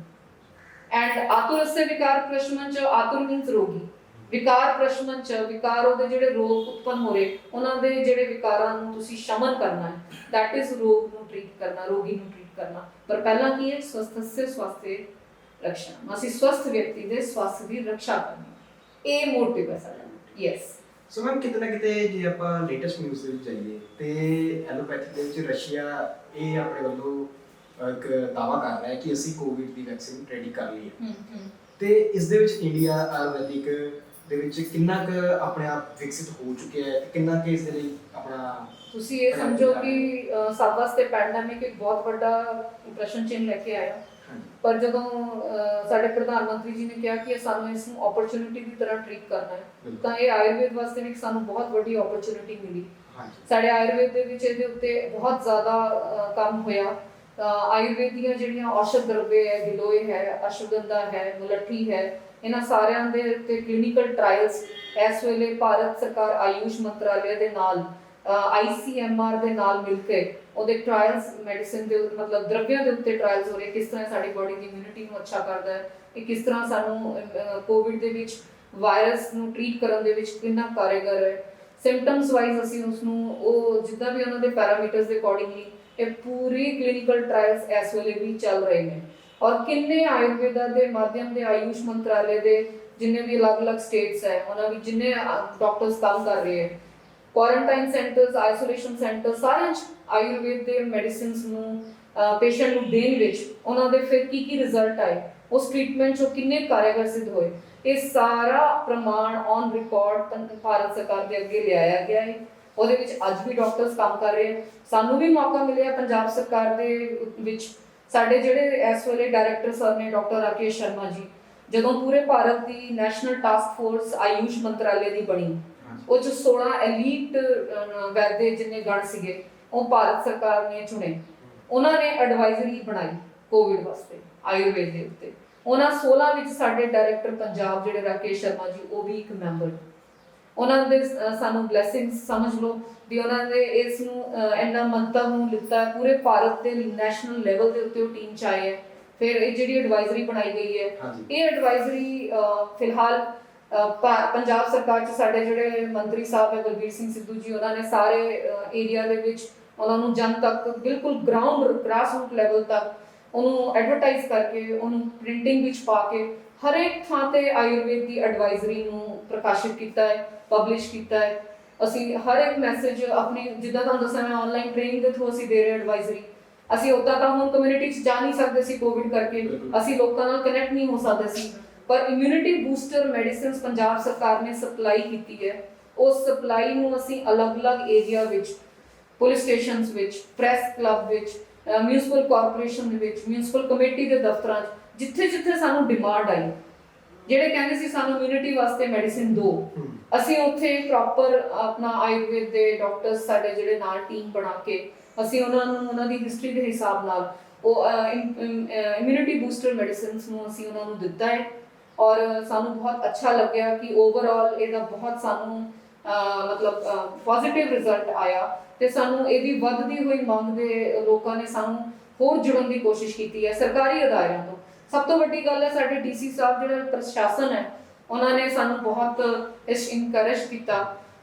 एंड आतुरस्य विकार प्रशमन च, आतुर मीन्स रोगी, विकार प्रशमन च, विकार ਉਹਦੇ ਜਿਹੜੇ ਰੋਗ ਉਤਪੰਨ ਹੋ ਰਹੇ ਉਹਨਾਂ ਦੇ ਜਿਹੜੇ ਵਿਕਾਰਾਂ ਨੂੰ ਤੁਸੀਂ ਸ਼ਮਨ ਕਰਨਾ ਹੈ, that is ਰੋਗ ਨੂੰ ਟ੍ਰੀਟ ਕਰਨਾ, ਰੋਗੀ ਨੂੰ ਟ੍ਰੀਟ ਕਰਨਾ। ਪਰ ਪਹਿਲਾਂ ਕੀ ਹੈ? स्वस्थस्य स्वास्थ्य रक्षणम, ਅਸੀਂ ਸਵਸਥ ਵਿਅਕਤੀ ਦੇ ਸਵਾਸਥ ਦੀ ਰੱਖਿਆ ਕਰਨੀ, ਇਹ ਮੋਟਿਵ ਹੈ ਸਾਡਾ। ਯੈਸ। ਸੋ ਮੈਮ ਕਿਤੇ ਨਾ ਕਿਤੇ ਜੇ ਆਪਾਂ ਲੇਟੈਸਟ ਨਿਊਜ਼ ਦੇ ਵਿੱਚ ਜਾਈਏ ਤੇ ਐਲੋਪੈਥੀ ਦੇ ਵਿੱਚ ਰਸ਼ੀਆ ਇਹ ਆਪਣੇ ਵੱਲੋਂ ਇੱਕ ਦਾਅਵਾ ਕਰ ਰਿਹਾ ਹੈ ਕਿ ਅਸੀਂ ਕੋਵਿਡ ਦੀ ਵੈਕਸੀਨ ਰੈਡੀ ਕਰ ਲਈ ਹੈ। ਤੇ ਇਸ ਦੇ ਵਿੱਚ ਇੰਡੀਆ ਆਯੁਰਵੈਦਿਕ ਦੇ ਵਿੱਚ ਕਿੰਨਾ ਕੁ ਆਪਣੇ ਆਪ ਵਿਕਸਿਤ ਹੋ ਚੁੱਕਿਆ ਹੈ, ਕਿੰਨਾ ਕੁ ਇਸ ਦੇ ਲਈ ਆਪਣਾ ਤੁਸੀਂ ਇਹ ਸਮਝੋ ਕਿ ਸਭ ਵਾਸਤੇ ਪੈਂਡੈਮਿਕ ਇੱਕ ਬਹੁਤ ਵੱਡਾ ਪ੍ਰਸ਼ਨ ਚਿੰਨ੍ਹ ਲੈ ਕੇ ਆਇਆ। ਪਰ ਜਦੋਂ ਸਾਡੇ ਪ੍ਰਧਾਨ ਮੰਤਰੀ ਜੀ ਨੇ ਕਿਹਾ ਕਿ ਸਾਨੂੰ ਇਸ ਨੂੰ ਓਪਰਚੁਨਿਟੀ ਦੀ ਤਰ੍ਹਾਂ ਟ੍ਰੀਟ ਕਰਨਾ ਹੈ, ਤਾਂ ਇਹ ਆਯੁਰਵੇਦ ਵਾਸਤੇ ਵੀ ਸਾਨੂੰ ਬਹੁਤ ਵੱਡੀ ਓਪਰਚੁਨਿਟੀ ਮਿਲੀ। ਸਾਡੇ ਆਯੁਰਵੇਦ ਦੇ ਵਿੱਚ ਇਹਦੇ ਉੱਤੇ ਬਹੁਤ ਜ਼ਿਆਦਾ ਕੰਮ ਹੋਇਆ। ਆਯੁਰਵੇਦ ਦੀਆਂ ਜਿਹੜੀਆਂ ਔਸ਼ਧ ਦਰਵੇ ਹੈ, ਗਿਲੋਏ ਹੈ, ਅਸ਼ਵਗੰਧਾ ਹੈ, ਮੁਲੱਠੀ ਹੈ, ਇਹਨਾਂ ਸਾਰਿਆਂ ਦੇ ਉੱਤੇ ਕਲੀਨਿਕਲ ਟ੍ਰਾਇਲਸ ਇਸ ਵੇਲੇ ਭਾਰਤ ਸਰਕਾਰ ਆਯੂਸ਼ ਮੰਤਰਾਲੇ ਦੇ ਨਾਲ ICMR ਦੇ ਨਾਲ ਮਿਲ ਕੇ ਉਹਦੇ ਟ੍ਰਾਇਲਸ ਮੈਡੀਸਿਨ ਦੇ ਮਤਲਬ ਦਰਵਿਆਂ ਦੇ ਉੱਤੇ ਟ੍ਰਾਇਲਸ ਹੋ ਰਹੇ, ਕਿਸ ਤਰ੍ਹਾਂ ਸਾਡੀ ਬਾਡੀ ਦੀ ਇਮਿਊਨਿਟੀ ਨੂੰ ਅੱਛਾ ਕਰਦਾ ਹੈ, ਇਹ ਕਿਸ ਤਰ੍ਹਾਂ ਸਾਨੂੰ ਕੋਵਿਡ ਦੇ ਵਿੱਚ ਵਾਇਰਸ ਨੂੰ ਟ੍ਰੀਟ ਕਰਨ ਦੇ ਵਿੱਚ ਕਿੰਨਾ ਕਾਰਗਰ ਹੈ। ਸਿੰਪਟਮਸ ਵਾਈਜ਼ ਅਸੀਂ ਉਸ ਨੂੰ ਉਹ ਜਿੱਦਾਂ ਵੀ ਉਹਨਾਂ ਦੇ ਪੈਰਾਮੀਟਰਸ ਦੇ ਅਕੋਰਡਿੰਗਲੀ ਇਹ ਪੂਰੀ ਕਲੀਨਿਕਲ ਟ੍ਰਾਇਲਸ ਇਸ ਵੇਲੇ ਵੀ ਚੱਲ ਰਹੇ ਨੇ। ਔਰ ਕਿੰਨੇ ਆਯੁਰਵੇਦਾ ਦੇ ਮਾਧਿਅਮ ਦੇ ਆਯੂਸ਼ ਮੰਤਰਾਲੇ ਦੇ ਜਿੰਨੇ ਵੀ ਅਲੱਗ-ਅਲੱਗ ਸਟੇਟਸ ਹੈ ਉਹਨਾਂ ਵਿੱਚ ਜਿੰਨੇ ਡਾਕਟਰਸ ਕੰਮ ਕਰ ਰਹੇ ਹੈ, ਕੁਆਰੰਟਾਈਨ ਸੈਂਟਰਸ, ਆਈਸੋਲੇਸ਼ਨ ਸੈਂਟਰ, ਸਾਰਿਆਂ 'ਚ ਆਯੁਰਵੇਦ ਦੇ ਮੈਡੀਸਿਨਸ ਨੂੰ ਪੇਸ਼ੈਂਟ ਨੂੰ ਦੇਣ ਵਿੱਚ ਉਹਨਾਂ ਦੇ ਫਿਰ ਕੀ ਰਿਜ਼ਲਟ ਆਏ, ਉਸ ਟ੍ਰੀਟਮੈਂਟ 'ਚੋਂ ਕਿੰਨੇ ਕਾਰਗਰ ਸਿੱਧ ਹੋਏ, ਇਹ ਸਾਰਾ ਪ੍ਰਮਾਣ ਔਨ ਰਿਕਾਰਡ ਭਾਰਤ ਸਰਕਾਰ ਦੇ ਅੱਗੇ ਲਿਆਇਆ ਗਿਆ ਹੈ। ਉਹਦੇ ਵਿੱਚ ਅੱਜ ਵੀ ਡਾਕਟਰਸ ਕੰਮ ਕਰ ਰਹੇ ਹਨ। ਸਾਨੂੰ ਵੀ ਮੌਕਾ ਮਿਲਿਆ ਪੰਜਾਬ ਸਰਕਾਰ ਦੇ ਵਿੱਚ, ਸਾਡੇ ਜਿਹੜੇ ਇਸ ਵੇਲੇ ਡਾਇਰੈਕਟਰ ਸਰ ਨੇ ਡਾਕਟਰ ਰਾਕੇਸ਼ ਸ਼ਰਮਾ ਜੀ, ਜਦੋਂ ਪੂਰੇ ਭਾਰਤ ਦੀ ਨੈਸ਼ਨਲ ਟਾਸਕ ਫੋਰਸ ਆਯੂਸ਼ ਮੰਤਰਾਲੇ ਦੀ ਬਣੀ, ਉਹ 'ਚ 16 ਐਲੀਟ ਵੈਦੇ ਜਿੰਨੇ ਗਣ ਸੀਗੇ ਉਹ ਭਾਰਤ ਸਰਕਾਰ ਨੇ ਚੁਣੇ। ਉਹਨਾਂ ਨੇ ਐਡਵਾਈਜ਼ਰੀ ਬਣਾਈ ਕੋਵਿਡ ਵਾਸਤੇ ਆਯੁਰਵੇਦ ਦੇ ਉੱਤੇ। ਉਹਨਾਂ 16 ਵਿੱਚ ਸਾਡੇ ਡਾਇਰੈਕਟਰ ਪੰਜਾਬ ਜਿਹੜੇ ਰਾਕੇਸ਼ ਸ਼ਰਮਾ ਜੀ ਉਹ ਵੀ ਇੱਕ ਮੈਂਬਰ। ਉਹਨਾਂ ਦੇ ਸਾਨੂੰ ਬਲੇਸਿੰਗਸ ਸਮਝ ਲਓ ਵੀ ਉਹਨਾਂ ਦੇ ਇਸ ਨੂੰ ਇੰਨਾ ਮੰਤਵ ਨੂੰ ਲਿੱਤਾ ਪੂਰੇ ਭਾਰਤ ਦੇ ਨੈਸ਼ਨਲ ਲੈਵਲ ਦੇ ਉੱਤੇ ਉਹ ਟੀਮ 'ਚ ਆਏ ਹੈ। ਫਿਰ ਇਹ ਜਿਹੜੀ ਐਡਵਾਈਜ਼ਰੀ ਬਣਾਈ ਗਈ ਹੈ, ਇਹ ਐਡਵਾਈਜ਼ਰੀ ਫਿਲਹਾਲ ਪੰਜਾਬ ਸਰਕਾਰ 'ਚ ਸਾਡੇ ਜਿਹੜੇ ਮੰਤਰੀ ਸਾਹਿਬ ਹੈ ਬਲਬੀਰ ਸਿੰਘ ਸਿੱਧੂ ਜੀ, ਉਹਨਾਂ ਨੇ ਸਾਰੇ ਏਰੀਆ ਦੇ ਵਿੱਚ ਉਹਨਾਂ ਨੂੰ ਜਨ ਤੱਕ ਬਿਲਕੁਲ ਗਰਾਊਂਡ ਗ੍ਰਾਸ ਰੂਟ ਲੈਵਲ ਤੱਕ ਉਹਨੂੰ ਐਡਵਰਟਾਈਜ਼ ਕਰਕੇ ਉਹਨੂੰ ਪ੍ਰਿੰਟਿੰਗ ਵਿੱਚ ਪਾ ਕੇ ਹਰੇਕ ਥਾਂ ਤੇ ਆਯੁਰਵੇਦ ਦੀ ਐਡਵਾਈਜ਼ਰੀ ਨੂੰ ਪ੍ਰਕਾਸ਼ਿਤ ਕੀਤਾ ਹੈ, ਪਬਲਿਸ਼ ਕੀਤਾ ਹੈ। ਅਸੀਂ ਹਰ ਇੱਕ ਮੈਸੇਜ ਆਪਣੀ, ਜਿੱਦਾਂ ਤੁਹਾਨੂੰ ਦੱਸਿਆ ਮੈਂ ਆਨਲਾਈਨ ਟ੍ਰੇਨਿੰਗ ਦੇ ਥਰੂ ਅਸੀਂ ਦੇ ਰਹੇ ਐਡਵਾਈਜ਼ਰੀ। ਅਸੀਂ ਉੱਦਾਂ ਤਾਂ ਹੁਣ ਕਮਿਊਨਿਟੀ 'ਚ ਜਾ ਨਹੀਂ ਸਕਦੇ ਸੀ ਕੋਵਿਡ ਕਰਕੇ, ਅਸੀਂ ਲੋਕਾਂ ਨਾਲ ਕਨੈਕਟ ਨਹੀਂ ਹੋ ਸਕਦੇ ਸੀ, ਪਰ ਇਮਿਊਨਿਟੀ ਬੂਸਟਰ ਮੈਡੀਸਿਨਸ ਪੰਜਾਬ ਸਰਕਾਰ ਨੇ ਸਪਲਾਈ ਕੀਤੀ ਹੈ। ਉਸ ਸਪਲਾਈ ਨੂੰ ਅਸੀਂ ਅਲੱਗ-ਅਲੱਗ ਏਰੀਆ ਵਿੱਚ, ਪੁਲਿਸ ਸਟੇਸ਼ਨਸ ਵਿੱਚ, ਪ੍ਰੈਸ ਕਲੱਬ ਵਿੱਚ, ਮਿਊਨਿਸਪਲ ਕਾਰਪੋਰੇਸ਼ਨ ਦੇ ਵਿੱਚ, ਮਿਊਨਿਸਪਲ ਕਮੇਟੀ ਦੇ ਦਫ਼ਤਰਾਂ 'ਚ, ਜਿੱਥੇ-ਜਿੱਥੇ ਸਾਨੂੰ ਡਿਮਾਂਡ ਆਈ, ਜਿਹੜੇ ਕਹਿੰਦੇ ਸੀ ਸਾਨੂੰ ਇਮਿਊਨਿਟੀ ਵਾਸਤੇ ਮੈਡੀਸਿਨ ਦਿਓ, ਅਸੀਂ ਉੱਥੇ ਪ੍ਰੋਪਰ ਆਪਣਾ ਆਯੁਰਵੇਦ ਦੇ ਡਾਕਟਰਸ ਸਾਡੇ ਜਿਹੜੇ ਨਾਲ ਟੀਮ ਬਣਾ ਕੇ ਅਸੀਂ ਉਹਨਾਂ ਨੂੰ ਉਹਨਾਂ ਦੀ ਹਿਸਟਰੀ ਦੇ ਹਿਸਾਬ ਨਾਲ ਉਹ ਇਮਿਊਨਿਟੀ ਬੂਸਟਰ ਮੈਡੀਸਿਨਸ ਨੂੰ ਅਸੀਂ ਉਹਨਾਂ ਨੂੰ ਦਿੱਤਾ ਹੈ। ਔਰ ਸਾਨੂੰ ਬਹੁਤ ਅੱਛਾ ਲੱਗਿਆ ਕਿ ਓਵਰਆਲ ਇਹਦਾ ਬਹੁਤ ਸਾਨੂੰ ਮਤਲਬ ਪੋਜ਼ਿਟਿਵ ਰਿਜ਼ਲਟ ਆਇਆ ਤੇ ਸਾਨੂੰ ਇਹਦੀ ਵੱਧਦੀ ਹੋਈ ਮੰਗ ਦੇ ਲੋਕਾਂ ਨੇ ਸਾਨੂੰ ਹੋਰ ਜੁੜਨ ਦੀ ਕੋਸ਼ਿਸ਼ ਕੀਤੀ ਹੈ ਸਰਕਾਰੀ ਅਦਾਰਿਆਂ ਤੋਂ। ਸਭ ਤੋਂ ਵੱਡੀ ਗੱਲ ਹੈ ਸਾਡੇ ਡੀਸੀ ਸਾਹਿਬ ਜਿਹੜਾ ਪ੍ਰਸ਼ਾਸਨ ਹੈ ਉਹਨਾਂ ਨੇ ਸਾਨੂੰ ਬਹੁਤ ਇਸ ਇਨਕਰੇਜ ਕੀਤਾ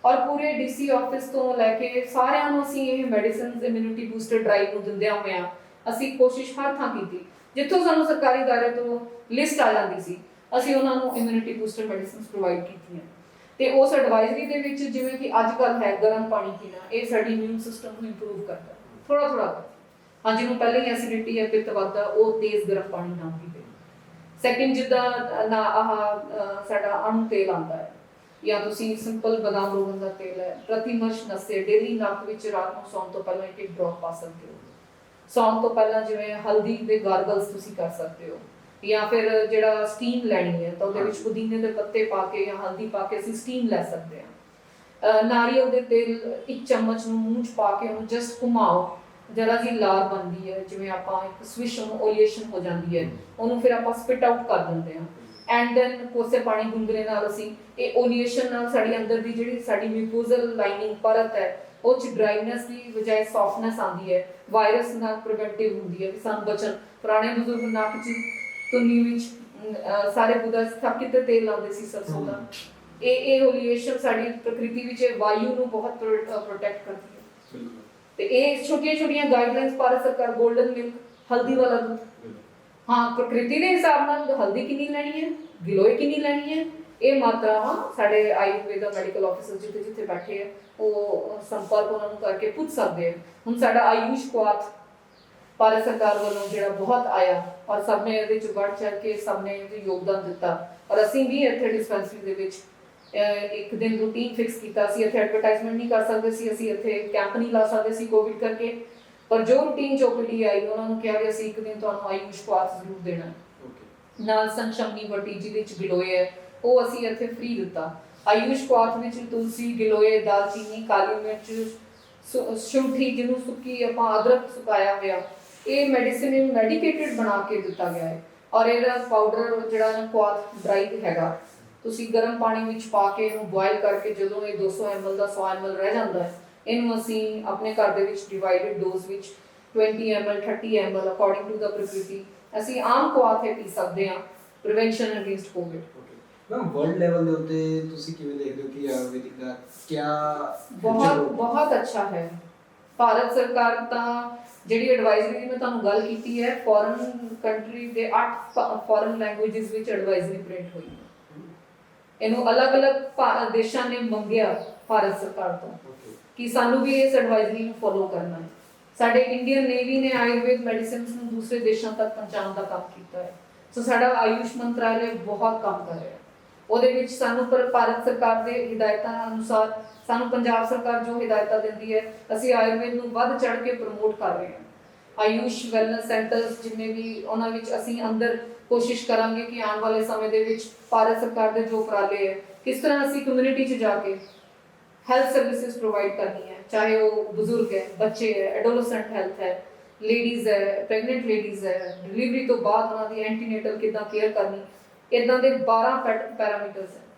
ਔਰ ਪੂਰੇ ਡੀਸੀ ਆਫਿਸ ਤੋਂ ਲੈ ਕੇ ਸਾਰਿਆਂ ਨੂੰ ਅਸੀਂ ਇਹ ਮੈਡੀਸਿਨਸ ਇਮਿਊਨਿਟੀ ਬੂਸਟਰ ਡਰਾਈਵ ਨੂੰ ਦਿੰਦਿਆਂ ਹੋਇਆਂ ਅਸੀਂ ਕੋਸ਼ਿਸ਼ ਹਰ ਥਾਂ ਕੀਤੀ ਜਿੱਥੋਂ ਸਾਨੂੰ ਸਰਕਾਰੀ ਅਦਾਰੇ ਤੋਂ ਲਿਸਟ ਆ ਜਾਂਦੀ ਸੀ ਅਸੀਂ ਉਹਨਾਂ ਨੂੰ ਇਮਿਊਨਿਟੀ ਬੂਸਟਰ ਮੈਡੀਸਿਨਸ ਪ੍ਰੋਵਾਈਡ ਕੀਤੀਆਂ। ਤੇ ਉਸ ਐਡਵਾਈਜ਼ਰੀ ਦੇ ਵਿੱਚ ਜਿਵੇਂ ਕਿ ਅੱਜ ਕੱਲ੍ਹ ਹੈ ਗਰਮ ਪਾਣੀ ਪੀਣਾ, ਇਹ ਸਾਡੀ ਇਮਿਊਨ ਸਿਸਟਮ ਨੂੰ ਇੰਪਰੂਵ ਕਰਦਾ ਥੋੜਾ ਥੋੜਾ। ਹਾਂ, ਜਿਹਨੂੰ ਪਹਿਲਾਂ ਹੀ ਐਸਿਡਿਟੀ ਹੈ, ਪਿੱਤ ਵੱਧਦਾ, ਉਹ ਤੇਜ਼ ਗਰਮ ਪਾਣੀ ਨਾ ਪੀਵੇ। ਸੈਕਿੰਡ, ਜਿੱਦਾਂ ਨਾ ਸਾਡਾ ਅਣੂ ਤੇਲ ਆਉਂਦਾ ਹੈ, ਜਾਂ ਤੁਸੀਂ ਸਿੰਪਲ ਬਦਾਮ ਰੋਗਨ ਦਾ ਤੇਲ ਹੈ, ਪ੍ਰਤੀਮਰਸ਼ ਨਸੇ ਡੇਲੀ ਨੱਕ ਵਿੱਚ ਰਾਤ ਨੂੰ ਸੌਣ ਤੋਂ ਪਹਿਲਾਂ ਇੱਕ ਡ੍ਰੌਪ ਪਾ ਸਕਦੇ ਹੋ। ਸੌਣ ਤੋਂ ਪਹਿਲਾਂ ਜਿਵੇਂ ਹਲਦੀ ਦੇ ਗਾਰਗਲਸ ਤੁਸੀਂ ਕਰ ਸਕਦੇ ਹੋ, ਜਾਂ ਫਿਰ ਜਿਹੜਾ ਸਟੀਮ ਲੈਣੀ ਹੈ ਤਾਂ ਉਹਦੇ ਵਿੱਚ ਪੁਦੀਨੇ ਦੇ ਪੱਤੇ ਪਾ ਕੇ ਜਾਂ ਹਲਦੀ ਪਾ ਕੇ ਅਸੀਂ ਸਟੀਮ ਲੈ ਸਕਦੇ ਹਾਂ। ਨਾਰੀਅਲ ਦੇ ਤੇਲ 1 ਚਮਚ ਨੂੰ ਮੂੰਹ 'ਚ ਪਾ ਕੇ ਉਹਨੂੰ ਜਸਟ ਘੁਮਾਓ, ਜਰਾ ਜੀ ਲਾਰ ਬਣਦੀ ਹੈ, ਜਿਵੇਂ ਆਪਾਂ ਇੱਕ ਸਵਿਸ਼ ਓਲੀਏਸ਼ਨ ਹੋ ਜਾਂਦੀ ਹੈ, ਉਹਨੂੰ ਫਿਰ ਆਪਾਂ ਸਪਿਟ ਆਊਟ ਕਰ ਦਿੰਦੇ ਹਾਂ। ਐਂਡ ਦੈਨ ਕੋਸੇ ਪਾਣੀ ਗੁੰਗਰੇ ਨਾਲ ਅਸੀਂ ਇਹ ਓਲੀਏਸ਼ਨ ਨਾਲ ਸਾਡੀ ਅੰਦਰ ਦੀ ਜਿਹੜੀ ਸਾਡੀ ਮਿਊਕੋਜ਼ਲ ਲਾਈਨਿੰਗ ਪਰਤ ਹੈ ਉਹ 'ਚ ਡਰਾਈਨੈਸ ਦੀ ਬਜਾਏ ਸੌਫਟਨੈਸ ਆਉਂਦੀ ਹੈ, ਵਾਇਰਸ ਨਾਲ ਪ੍ਰੀਵੈਂਟਿਵ ਹੁੰਦੀ ਹੈ, ਵੀ ਸਾਨੂੰ ਬਚਣ। ਪੁਰਾਣੇ ਬਜ਼ੁਰਗ ਨੱਕ 'ਚ ਤੁੰਨੀ ਵਿੱਚ ਸਾਰੇ ਬੁੱਧਾ ਸਭ ਕਿਤੇ ਤੇਲ ਲਾਉਂਦੇ ਸੀ ਸਰਸੋਂ ਦਾ। ਇਹ ਓਲੀਏਸ਼ਨ ਸਾਡੀ ਪ੍ਰਕਿਰਤੀ ਵਿੱਚ ਵਾਯੂ ਨੂੰ ਬਹੁਤ ਪ੍ਰੋਟੈਕਟ ਕਰਦੀ ਹੈ। ਤੇ ਇਹ ਛੋਟੀਆਂ ਛੋਟੀਆਂ ਗਾਈਡਲਾਈਨਸ ਭਾਰਤ ਸਰਕਾਰ, 골ਡਨ ਮਿਲਕ, ਹਲਦੀ ਵਾਲਾ ਦੁੱਧ, ਹਾਂ ਪ੍ਰਕਿਰਤੀ ਦੇ ਹਿਸਾਬ ਨਾਲ ਹਲਦੀ ਕਿੰਨੀ ਲੈਣੀ ਹੈ, ਗਿਲੋਏ ਕਿੰਨੀ ਲੈਣੀ ਹੈ, ਇਹ ਮਾਤਰਾਵਾਂ ਸਾਡੇ ਆਯੁਰਵੇਦਾ ਮੈਡੀਕਲ ਆਫਿਸਰ ਜਿੱਥੇ ਜਿੱਥੇ ਬੈਠੇ ਆ ਉਹ ਸੰਪਰਕ ਉਹਨਾਂ ਨੂੰ ਕਰਕੇ ਪੁੱਛ ਸਕਦੇ ਆ। ਹੁਣ ਸਾਡਾ ਆਯੂਸ਼ ਕੁਆਥ ਭਾਰਤ ਸਰਕਾਰ ਵੱਲੋਂ ਜਿਹੜਾ ਬਹੁਤ ਆਇਆ, ਔਰ ਸਭ ਨੇ ਇਹਦੇ 'ਚ ਵੱਧ ਚੜ੍ਹ ਕੇ ਸਭ ਨੇ ਇਹਦੇ ਯੋਗਦਾਨ ਦਿੱਤਾ। ਔਰ ਅਸੀਂ ਵੀ ਇੱਥੇ ਡਿਸਪੈਂਸਰੀ ਦੇ ਵਿੱਚ ਇੱਕ ਦਿਨ ਰੂਟੀਨ ਫਿਕਸ ਕੀਤਾ ਸੀ। ਇੱਥੇ ਐਡਵਰਟਾਈਜ਼ਮੈਂਟ ਨਹੀਂ ਕਰ ਸਕਦੇ ਸੀ, ਅਸੀਂ ਇੱਥੇ ਕੈਂਪ ਨਹੀਂ ਲਾ ਸਕਦੇ ਸੀ ਕੋਵਿਡ ਕਰਕੇ, ਪਰ ਜੋ ਰੂਟੀਨ ਚੌਪੜੀ ਆਈ ਉਹਨਾਂ ਨੂੰ ਕਿਹਾ ਵੀ ਅਸੀਂ ਇੱਕ ਦਿਨ ਤੁਹਾਨੂੰ ਆਯੂਸ਼ ਕੁਆਥ ਜ਼ਰੂਰ ਦੇਣਾ। ਨਾਲ ਸੰਸ਼ਮਨੀ ਵਟੀ ਜਿਹਦੇ 'ਚ ਗਿਲੋਏ ਹੈ ਉਹ ਅਸੀਂ ਇੱਥੇ ਫ੍ਰੀ ਦਿੱਤਾ। ਆਯੂਸ਼ ਕੁਆਥ ਵਿੱਚ ਤੁਲਸੀ, ਗਿਲੋਏ, ਦਾਲਚੀਨੀ, ਕਾਲੀ ਮਿਰਚ, ਸ਼ੁੰਠੀ ਜਿਹਨੂੰ ਸੁੱਕੀ ਆਪਾਂ ਅਦਰਕ ਸੁਕਾਇਆ ਹੋਇਆ, ਇਹ ਮੈਡੀਸਿਨ ਨੂੰ ਮੈਡੀਕੇਟਡ ਬਣਾ ਕੇ ਦਿੱਤਾ ਗਿਆ ਹੈ। ਔਰ ਇਹਦਾ ਪਾਊਡਰ ਜਿਹੜਾ ਕੁਆਥ ਡਰਾਈ ਹੈਗਾ, ਤੁਸੀਂ ਗਰਮ ਪਾਣੀ ਵਿੱਚ ਪਾ ਕੇ ਇਹਨੂੰ ਬੋਇਲ ਕਰਕੇ ਜਦੋਂ ਇਹ 200 ml ਦਾ 100 ml ਰਹਿ ਜਾਂਦਾ ਹੈ, ਇਹਨੂੰ ਅਸੀਂ ਆਪਣੇ ਘਰ ਦੇ ਵਿੱਚ ਡਿਵਾਈਡਡ ਡੋਜ਼ ਵਿੱਚ 20 ml 30 ml ਅਕੋਰਡਿੰਗ ਟੂ ਦਾ ਪ੍ਰਕਿਰਤੀ ਅਸੀਂ ਆਮ ਕੁਆਥ ਪੀ ਸਕਦੇ ਹਾਂ prevention against Covid. Ma'am world level ਦੇ ਉੱਤੇ ਤੁਸੀਂ ਕਿਵੇਂ ਦੇਖਦੇ ਹੋ ਕਿ ਆਯੁਰਵੈਦਿਕ ਦਾ ਕੀ ਬਹੁਤ ਅੱਛਾ ਹੈ। ਭਾਰਤ ਸਰਕਾਰ ਤਾਂ ਜਿਹੜੀ ਐਡਵਾਈਜ਼ਰੀ ਦੀ ਮੈਂ ਤੁਹਾਨੂੰ ਗੱਲ ਕੀਤੀ ਹੈ, ਫੋਰਨ ਕੰਟਰੀ ਦੇ 8 ਫੋਰਨ ਲੈਂਗੁਏਜਸ ਵਿੱਚ ਐਡਵਾਈਜ਼ਰੀ ਪ੍ਰਿੰਟ ਹੋਈ ਹੈ। ਇਹਨੂੰ ਅਲੱਗ-ਅਲੱਗ ਦੇਸ਼ਾਂ ਨੇ ਮੰਗਿਆ ਭਾਰਤ ਸਰਕਾਰ ਤੋਂ ਕਿ ਸਾਨੂੰ ਵੀ ਇਸ ਐਡਵਾਈਜ਼ਰੀ ਨੂੰ ਫੋਲੋ ਕਰਨਾ ਹੈ। ਸਾਡੇ ਇੰਡੀਅਨ ਨੇਵੀ ਨੇ ਆਯੁਰਵੇਦ ਮੈਡੀਸਿਨਸ ਨੂੰ ਦੂਸਰੇ ਦੇਸ਼ਾਂ ਤੱਕ ਪਹੁੰਚਾਉਣ ਦਾ ਕੰਮ ਕੀਤਾ ਹੈ। ਸੋ ਸਾਡਾ ਆਯੂਸ਼ ਮੰਤਰਾਲੇ ਬਹੁਤ ਕੰਮ ਕਰ ਰਿਹਾ ਹੈ। ਉਹਦੇ ਵਿੱਚ ਸਾਨੂੰ ਭਾਰਤ ਸਰਕਾਰ ਦੇ ਹਿਦਾਇਤਾਂ ਅਨੁਸਾਰ ਸਾਨੂੰ ਪੰਜਾਬ ਸਰਕਾਰ ਜੋ ਹਿਦਾਇਤਾਂ ਦਿੰਦੀ ਹੈ, ਅਸੀਂ ਆਯੁਰਵੇਦ ਨੂੰ ਵੱਧ ਚੜ੍ਹ ਕੇ ਪ੍ਰਮੋਟ ਕਰ ਰਹੇ ਹਾਂ। ਆਯੂਸ਼ ਵੈਲਨੈਸ ਸੈਂਟਰਸ ਜਿੰਨੇ ਵੀ ਉਹਨਾਂ ਵਿੱਚ ਅਸੀਂ ਅੰਦਰ ਕੋਸ਼ਿਸ਼ ਕਰਾਂਗੇ ਕਿ ਆਉਣ ਵਾਲੇ ਸਮੇਂ ਦੇ ਵਿੱਚ ਭਾਰਤ ਸਰਕਾਰ ਦੇ ਜੋ ਉਪਰਾਲੇ ਹੈ, ਕਿਸ ਤਰ੍ਹਾਂ ਅਸੀਂ ਕਮਿਊਨਿਟੀ 'ਚ ਜਾ ਕੇ ਹੈਲਥ ਸਰਵਿਸਿਜ਼ ਪ੍ਰੋਵਾਈਡ ਕਰਨੀ ਹੈ, ਚਾਹੇ ਉਹ ਬਜ਼ੁਰਗ ਹੈ, ਬੱਚੇ ਹੈ, ਐਡੋਲੈਸੈਂਟ ਹੈਲਥ ਹੈ, ਲੇਡੀਜ਼ ਹੈ, ਪ੍ਰੈਗਨੈਂਟ ਲੇਡੀਜ਼ ਹੈ, ਡਿਲੀਵਰੀ ਤੋਂ ਬਾਅਦ ਉਹਨਾਂ ਦੀ ਐਂਟੀਨੇਟਲ ਕਿੱਦਾਂ ਕੇਅਰ ਕਰਨੀ, ਇੱਦਾਂ ਦੇ 12 ਪੈਰਾਮੀਟਰਸ ਹੈ।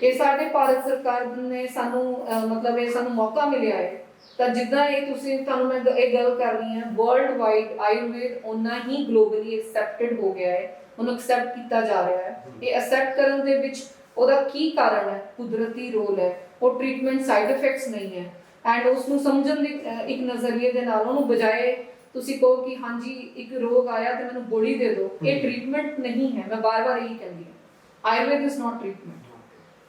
ਇਹ ਸਾਡੇ ਭਾਰਤ ਸਰਕਾਰ ਨੇ ਸਾਨੂੰ ਮਤਲਬ ਇਹ ਸਾਨੂੰ ਮੌਕਾ ਮਿਲਿਆ ਹੈ। ਤਾਂ ਜਿੱਦਾਂ ਇਹ ਤੁਸੀਂ ਤੁਹਾਨੂੰ ਮੈਂ ਇਹ ਗੱਲ ਕਰਨੀ ਹੈ, ਵਰਲਡ ਵਾਈਡ ਆਯੁਰਵੇਦ ਓਨਾ ਹੀ ਗਲੋਬਲੀ ਐਕਸੈਪਟਡ ਹੋ ਗਿਆ ਹੈ, ਉਹਨੂੰ ਐਕਸੈਪਟ ਕੀਤਾ ਜਾ ਰਿਹਾ ਹੈ। ਇਹ ਐਕਸੈਪਟ ਕਰਨ ਦੇ ਵਿੱਚ ਉਹਦਾ ਕੀ ਕਾਰਨ ਹੈ? ਕੁਦਰਤੀ ਰੋਲ ਹੈ, ਉਹ ਟ੍ਰੀਟਮੈਂਟ ਸਾਈਡ ਇਫੈਕਟਸ ਨਹੀਂ ਹੈ। ਐਂਡ ਉਸ ਨੂੰ ਸਮਝਣ ਦੀ ਇੱਕ ਨਜ਼ਰੀਏ ਦੇ ਨਾਲ ਉਹਨੂੰ ਬਜਾਏ ਤੁਸੀਂ ਕਹੋ ਕਿ ਹਾਂਜੀ ਇੱਕ ਰੋਗ ਆਇਆ ਤੇ ਮੈਨੂੰ ਗੋਲੀ ਦੇ ਦਿਓ, ਇਹ ਟ੍ਰੀਟਮੈਂਟ ਨਹੀਂ ਹੈ। ਮੈਂ ਬਾਰ-ਬਾਰ ਇਹੀ ਕਹਿੰਦੀ ਹਾਂ, Ayurveda is not treatment,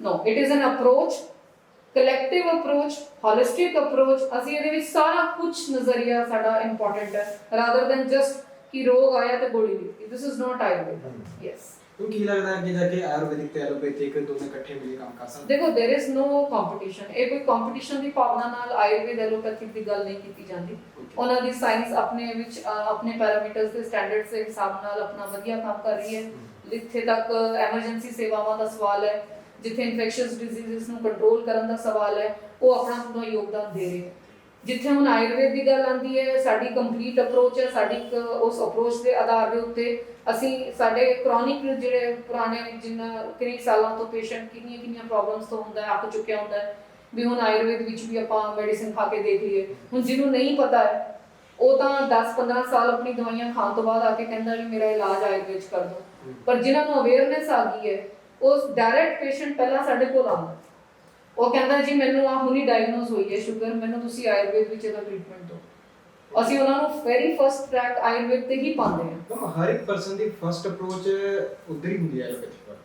no, it is an approach, collective approach, holistic approach। ਅਸੀਂ ਇਹਦੇ ਵਿੱਚ ਸਾਰਾ ਕੁਝ ਨਜ਼ਰੀਆ ਸਾਡਾ ਇੰਪੋਰਟੈਂਟ ਹੈ, rather than just ਕਿ ਰੋਗ ਆਇਆ ਤੇ ਗੋਲੀ ਦਿੱਤੀ। this is not ayurveda। yes, ਕੀ ਲੱਗਦਾ ਹੈ ਕਿ ਜਾ ਕੇ ਆਯੁਰਵੈਦਿਕ ਤੇ ਐਲੋਪੈਥਿਕ ਦੋਨੇ ਇਕੱਠੇ ਮਿਲ ਕੇ ਕੰਮ ਕਰ ਸਕਦੇ? ਦੇਖੋ there is no competition। ਇਹ ਕੋਈ ਕੰਪੀਟੀਸ਼ਨ ਦੀ ਭਾਵਨਾ ਨਾਲ ਆਯੁਰਵੇਦ ਐਲੋਪੈਥਿਕ ਦੀ ਗੱਲ ਨਹੀਂ ਕੀਤੀ ਜਾਂਦੀ। ਉਹਨਾਂ ਦੀ ਸਾਇੰਸ ਆਪਣੇ ਵਿੱਚ ਆਪਣੇ ਪੈਰਾਮੀਟਰਸ ਦੇ ਸਟੈਂਡਰਡਸ ਦੇ ਹਿਸਾਬ ਨਾਲ ਆਪਣਾ ਵਧੀਆ ਕੰਮ ਕਰ ਰਹੀ ਹੈ। ਜਿੱਥੇ ਤੱਕ ਐਮਰਜੈਂਸੀ ਸੇਵਾਵਾਂ ਦਾ ਸਵਾਲ ਹੈ, ਜਿੱਥੇ ਇਨਫੈਕਸ਼ੀਅਸ ਡਿਜ਼ੀਜ਼ਸ ਨੂੰ ਕੰਟਰੋਲ ਕਰਨ ਦਾ ਸਵਾਲ ਹੈ, ਉਹ ਆਪਣਾ ਪੂਰਾ ਯੋਗਦਾਨ ਦੇ ਰਹੇ ਹੈ। ਜਿੱਥੇ ਹੁਣ ਆਯੁਰਵੇਦ ਦੀ ਗੱਲ ਆਉਂਦੀ ਹੈ, ਸਾਡੀ ਕੰਪਲੀਟ ਅਪਰੋਚ ਹੈ। ਸਾਡੀ ਉਸ ਅਪਰੋਚ ਦੇ ਆਧਾਰ ਦੇ ਉੱਤੇ ਅਸੀਂ ਸਾਡੇ ਕ੍ਰੋਨਿਕ ਜਿਹੜੇ ਪੁਰਾਣੇ ਜਿੰਨਾ ਕਈ ਸਾਲਾਂ ਤੋਂ ਪੇਸ਼ੈਂਟ ਕਿੰਨੀਆਂ ਪ੍ਰੋਬਲਮਸ ਤੋਂ ਹੁੰਦਾ ਹੈ, ਅੱਕ ਚੁੱਕਿਆ ਹੁੰਦਾ ਹੈ, ਵੀ ਹੁਣ ਆਯੁਰਵੇਦ ਵਿੱਚ ਵੀ ਆਪਾਂ ਮੈਡੀਸਿਨ ਖਾ ਕੇ ਦੇਖ ਲਈਏ। ਹੁਣ ਜਿਹਨੂੰ ਨਹੀਂ ਪਤਾ ਹੈ ਉਹ ਤਾਂ 10-15 ਸਾਲ ਆਪਣੀ ਦਵਾਈਆਂ ਖਾਣ ਤੋਂ ਬਾਅਦ ਆ ਕੇ ਕਹਿੰਦਾ ਵੀ ਮੇਰਾ ਇਲਾਜ ਆਯੁਰਵੇਦ 'ਚ ਕਰ ਦਿਓ। ਪਰ ਜਿਨ੍ਹਾਂ ਨੂੰ ਅਵੇਅਰਨੈਸ ਆ ਗਈ ਹੈ, ਉਸ ਡਾਇਰੈਕਟ ਪੇਸ਼ੈਂਟ ਪਹਿਲਾਂ ਸਾਡੇ ਕੋਲ ਆਉਂਦਾ, ਉਹ ਕਹਿੰਦਾ ਜੀ ਮੈਨੂੰ ਆ ਹੁਣੀ ਡਾਇਗਨੋਸ ਹੋਈ ਹੈ ਸ਼ੂਗਰ, ਮੈਨੂੰ ਤੁਸੀਂ ਆਯੁਰਵੇਦ ਵਿੱਚ ਇਹਦਾ ਟ੍ਰੀਟਮੈਂਟ ਦਿਓ। ਅਸੀਂ ਉਹਨਾਂ ਨੂੰ ਵੈਰੀ ਫਸਟ ਟਰੈਕ ਆਯੁਰਵੇਦ ਤੇ ਹੀ ਪਾਉਂਦੇ ਹਾਂ। ਹਰ ਇੱਕ ਪਰਸਨ ਦੀ ਫਸਟ ਅਪਰੋਚ ਉਧਰ ਹੀ ਹੁੰਦੀ ਹੈ ਐਲੋਪੈਥਿਕ ਵੱਲ।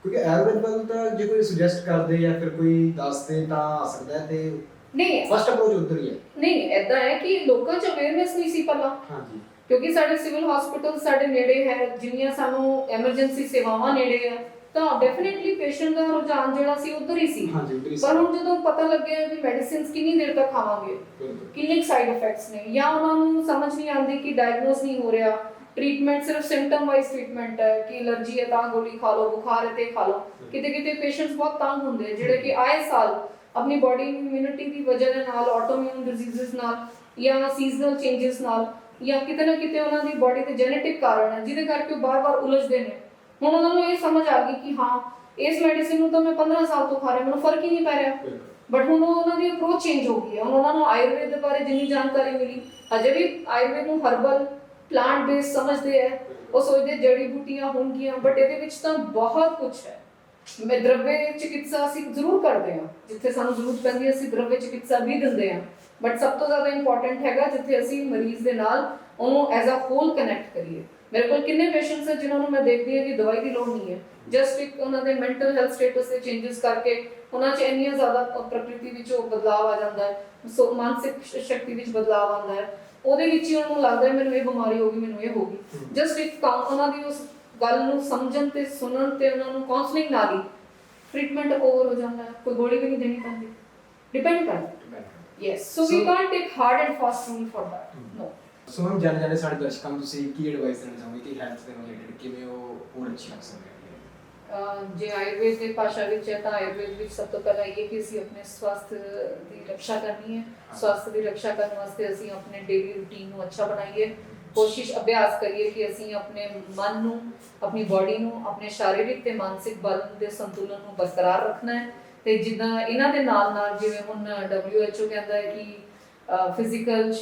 ਕਿਉਂਕਿ ਆਯੁਰਵੇਦ ਵੱਲ ਤਾਂ ਜੇ ਕੋਈ ਸੁਜੈਸਟ ਕਰਦੇ ਜਾਂ ਫਿਰ ਕੋਈ ਦੱਸਦੇ ਤਾਂ ਆ ਸਕਦਾ ਹੈ, ਤੇ ਨਹੀਂ ਫਸਟ ਅਪਰੋਚ ਉੱਧਰ ਹੀ ਹੈ। ਨਹੀਂ ਐਦਾਂ ਹੈ ਕਿ ਲੋਕਾਂ 'ਚ ਅਵੇਅਰਨੈਸ ਨਹੀਂ ਸੀ ਪਹਿਲਾਂ, ਹਾਂਜੀ ਕਿਉਂਕਿ ਸਾਡੇ ਸਿਵਲ ਹਸਪੀਟਲ ਸਾਡੇ ਨੇੜੇ ਹੈ, ਜਿੰਨੀਆਂ ਸਾਨੂੰ ਐਮਰਜੈਂਸੀ ਸੇਵਾਵਾਂ ਨੇੜੇ ਹੈ, ਤਾਂ ਡੈਫੀਨਿਟਲੀ ਪੇਸ਼ੈਂਟ ਦਾ ਰੁਝਾਨ ਜਿਹੜਾ ਸੀ ਉਧਰ ਹੀ ਸੀ। ਹਾਂਜੀ ਉੱਧਰ ਹੀ ਪਰ ਹੁਣ ਜਦੋਂ ਪਤਾ ਲੱਗਿਆ ਵੀ ਮੈਡੀਸਿਨਸ ਕਿੰਨੀ ਦੇਰ ਤੱਕ ਖਾਵਾਂਗੇ, ਬਿਲਕੁਲ ਕਿੰਨੇ ਸਾਈਡ ਇਫੈਕਟਸ ਨੇ, ਜਾਂ ਉਹਨਾਂ ਨੂੰ ਸਮਝ ਨਹੀਂ ਆਉਂਦੀ ਕਿ ਡਾਇਗਨੋਸ ਨਹੀਂ ਹੋ ਰਿਹਾ, ਟ੍ਰੀਟਮੈਂਟ ਸਿਰਫ ਸਿੰਪਟਮ ਵਾਈਜ਼ ਟ੍ਰੀਟਮੈਂਟ ਹੈ ਕਿ ਐਲਰਜੀ ਹੈ ਤਾਂ ਗੋਲੀ ਖਾ ਲਓ, ਬੁਖਾਰ ਹੈ ਤੇ ਖਾ ਲਓ। ਕਿਤੇ ਕਿਤੇ ਪੇਸ਼ੈਂਟਸ ਬਹੁਤ ਤੰਗ ਹੁੰਦੇ ਜਿਹੜੇ ਕਿ ਆਏ ਸਾਲ ਆਪਣੀ ਬਾਡੀ ਇਮਿਊਨਿਟੀ ਦੀ ਵਜ੍ਹਾ ਦੇ ਨਾਲ, ਆਟੋਇਮਿਊਨ ਡਿਜ਼ੀਜ਼ਸ ਨਾਲ, ਜਾਂ ਸੀਜ਼ਨਲ ਚੇਂਜਸ ਨਾਲ, ਜਾਂ ਕਿਤੇ ਨਾ ਕਿਤੇ ਉਹਨਾਂ ਦੀ ਬਾਡੀ ਤੇ ਜੈਨੇਟਿਕ ਕਾਰਨ ਹੈ ਜਿਹਦੇ ਕਰਕੇ ਉਹ ਬਾਰ-ਬਾਰ ਉਲਝਦੇ ਨੇ। ਹੁਣ ਉਹਨਾਂ ਨੂੰ ਇਹ ਸਮਝ ਆ ਗਈ ਕਿ ਹਾਂ ਇਸ ਮੈਡੀਸਿਨ ਨੂੰ ਤਾਂ ਮੈਂ 15 ਸਾਲ ਤੋਂ ਖਾ ਰਿਹਾ, ਮੈਨੂੰ ਫਰਕ ਹੀ ਨਹੀਂ ਪੈ ਰਿਹਾ। ਬਟ ਹੁਣ ਉਹਨਾਂ ਦੀ ਅਪਰੋਚ ਚੇਂਜ ਹੋ ਗਈ ਹੈ। ਹੁਣ ਉਹਨਾਂ ਨੂੰ ਆਯੁਰਵੇਦ ਦੇ ਬਾਰੇ ਜਿੰਨੀ ਜਾਣਕਾਰੀ ਮਿਲੀ, ਅਜੇ ਵੀ ਆਯੁਰਵੇਦ ਨੂੰ ਹਰਬਲ ਪਲਾਂਟ ਬੇਸ ਸਮਝਦੇ ਹੈ, ਉਹ ਸੋਚਦੇ ਜੜੀ ਬੂਟੀਆਂ ਹੋਣਗੀਆਂ, ਬਟ ਇਹਦੇ ਵਿੱਚ ਤਾਂ ਬਹੁਤ ਕੁਝ ਹੈ। ਮੈਂ ਦਰਵੇ ਚਿਕਿਤਸਾ ਅਸੀਂ ਜ਼ਰੂਰ ਕਰਦੇ ਹਾਂ, ਜਿੱਥੇ ਸਾਨੂੰ ਜ਼ਰੂਰਤ ਪੈਂਦੀ ਹੈ ਅਸੀਂ ਦਰਵੇ ਚਿਕਿਤਸਾ ਵੀ ਦਿੰਦੇ ਹਾਂ, ਬਟ ਸਭ ਤੋਂ ਜ਼ਿਆਦਾ ਇੰਪੋਰਟੈਂਟ ਹੈਗਾ ਜਿੱਥੇ ਅਸੀਂ ਮਰੀਜ਼ ਦੇ ਨਾਲ ਉਹਨੂੰ ਐਜ਼ ਅ ਹੋਲ ਕਨੈਕਟ ਕਰੀਏ। ਮੇਰੇ ਕੋਲ ਕਿੰਨੇ ਪੇਸ਼ੈਂਟਸ ਹੈ ਜਿਨ੍ਹਾਂ ਨੂੰ ਮੈਂ ਦੇਖਦੀ ਹਾਂ ਕਿ ਦਵਾਈ ਦੀ ਲੋੜ ਨਹੀਂ ਹੈ, ਜਸਟ ਇੱਕ ਉਹਨਾਂ ਦੇ ਮੈਂਟਲ ਹੈਲਥ ਸਟੇਟਸ ਦੇ ਚੇਂਜਸ ਕਰਕੇ ਉਹਨਾਂ 'ਚ ਇੰਨੀਆਂ ਜ਼ਿਆਦਾ ਪ੍ਰਕਿਰਤੀ ਵਿੱਚ ਉਹ ਬਦਲਾਅ ਆ ਜਾਂਦਾ ਹੈ, ਮਾਨਸਿਕ ਸ਼ਕਤੀ ਵਿੱਚ ਬਦਲਾਅ ਆਉਂਦਾ ਹੈ, ਉਹਦੇ ਵਿੱਚ ਹੀ ਉਹਨਾਂ ਨੂੰ ਲੱਗਦਾ ਹੈ ਮੈਨੂੰ ਇਹ ਬਿਮਾਰੀ ਹੋ ਗਈ, ਮੈਨੂੰ ਇਹ ਹੋ ਗਈ। ਜਸਟ ਇੱਕ ਉਹਨਾਂ ਦੀ ਉਸ ਗੱਲ ਨੂੰ ਸਮਝਣ ਤੇ ਸੁਣਨ ਤੇ ਉਹਨਾਂ ਨੂੰ ਕਾਉਂਸਲਿੰਗ ਨਾਲ ਹੀ ਟ੍ਰੀਟਮੈਂਟ ਓਵਰ ਹੋ ਜਾਂਦਾ ਹੈ, ਕੋਈ ਗੋਲੀ ਵੀ ਨਹੀਂ ਦੇਣੀ ਪੈਂਦੀ। ਡਿਪੈਂਡ ਕਰਦਾ। Yes, so we can't take hard and fast rule for that. No. So ma'am ਜਾਣੇ ਸਾਡੇ ਦਰਸ਼ਕਾਂ ਨੂੰ ਤੁਸੀਂ ਕੀ ਐਡਵਾਈਸ ਦੇਣਾ ਚਾਹੋਗੇ ਕਿ ਹੈਲਥ ਦੇ ਰਿਲੇਟਡ ਕਿਵੇਂ ਉਹ ਹੋਰ ਅੱਛੀ ਰੱਖ ਸਕਦੇ ਹਨ? ਜੇ ਆਯੁਰਵੇਦ ਦੀ ਭਾਸ਼ਾ ਵਿੱਚ ਹੈ ਤਾਂ ਆਯੁਰਵੇਦ ਵਿੱਚ ਸਭ ਤੋਂ ਪਹਿਲਾਂ ਇਹ ਕਿ ਅਸੀਂ ਆਪਣੇ ਸਵਾਸਥ ਦੀ ਰੱਖਿਆ ਕਰਨੀ ਹੈ। ਸਵਾਸਥ ਦੀ ਰੱਖਿਆ ਕਰਨ ਵਾਸਤੇ ਅਸੀਂ ਆਪਣੇ ਡੇਲੀ ਰੂਟੀਨ ਨੂੰ ਅੱਛਾ ਬਣਾਈਏ, ਕੋਸ਼ਿਸ਼ ਅਭਿਆਸ ਕਰੀਏ ਕਿ ਅਸੀਂ ਆਪਣੇ ਮਨ ਨੂੰ, ਆਪਣੀ ਬਾਡੀ ਨੂੰ, ਆਪਣੇ ਸਰੀਰਕ ਤੇ ਮਾਨਸਿਕ ਬਲ ਦੇ ਸੰਤੁਲਨ ਨੂੰ ਬਰਕਰਾਰ ਰੱਖਣਾ ਹੈ। ਤੇ ਜਿੱਦਾਂ ਇਹਨਾਂ ਦੇ ਨਾਲ ਨਾਲ ਜਿਵੇਂ ਹੁਣ WHO ਕਹਿੰਦਾ ਹੈ ਕਿ ਫਿਜ਼ੀਕਲ,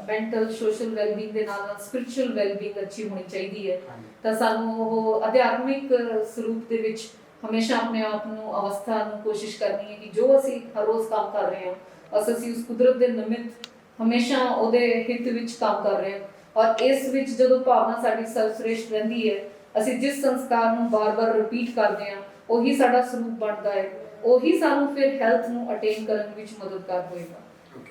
ਮੈਂਟਲ, ਸੋਸ਼ਲ ਵੈਲਬੀਇੰਗ ਦੇ ਨਾਲ ਨਾਲ ਸਪਿਰਿਚੁਅਲ ਵੈਲਬੀਇੰਗ ਅੱਛੀ ਹੋਣੀ ਚਾਹੀਦੀ ਹੈ। ਤਾਂ ਸਾਨੂੰ ਉਹ ਅਧਿਆਤਮਿਕ ਸਰੂਪ ਦੇ ਵਿੱਚ ਹਮੇਸ਼ਾ ਆਪਣੇ ਆਪ ਨੂੰ, ਅਵਸਥਾ ਨੂੰ ਕੋਸ਼ਿਸ਼ ਕਰਨੀ ਹੈ ਕਿ ਜੋ ਅਸੀਂ ਹਰ ਰੋਜ਼ ਕੰਮ ਕਰ ਰਹੇ ਹਾਂ ਅਸੀਂ ਉਸ ਕੁਦਰਤ ਦੇ ਨਿਮਿਤ ਹਮੇਸ਼ਾ ਉਹਦੇ ਹਿੱਤ ਵਿੱਚ ਕੰਮ ਕਰ ਰਹੇ ਹਾਂ। ਔਰ ਇਸ ਵਿੱਚ ਜਦੋਂ ਭਾਵਨਾ ਸਾਡੀ ਸਰਵਸ਼੍ਰੇਸ਼ਟ ਰਹਿੰਦੀ ਹੈ, ਅਸੀਂ ਜਿਸ ਸੰਸਕਾਰ ਨੂੰ ਬਾਰ-ਬਾਰ ਰਿਪੀਟ ਕਰਦੇ ਹਾਂ ਉਹੀ ਸਾਡਾ ਸਰੂਪ ਬਣਦਾ ਹੈ, ਉਹੀ ਸਾਨੂੰ ਫਿਰ ਹੈਲਥ ਨੂੰ ਅਟੇਨ ਕਰਨ ਵਿੱਚ ਮਦਦਗਾਰ ਹੋਏਗਾ।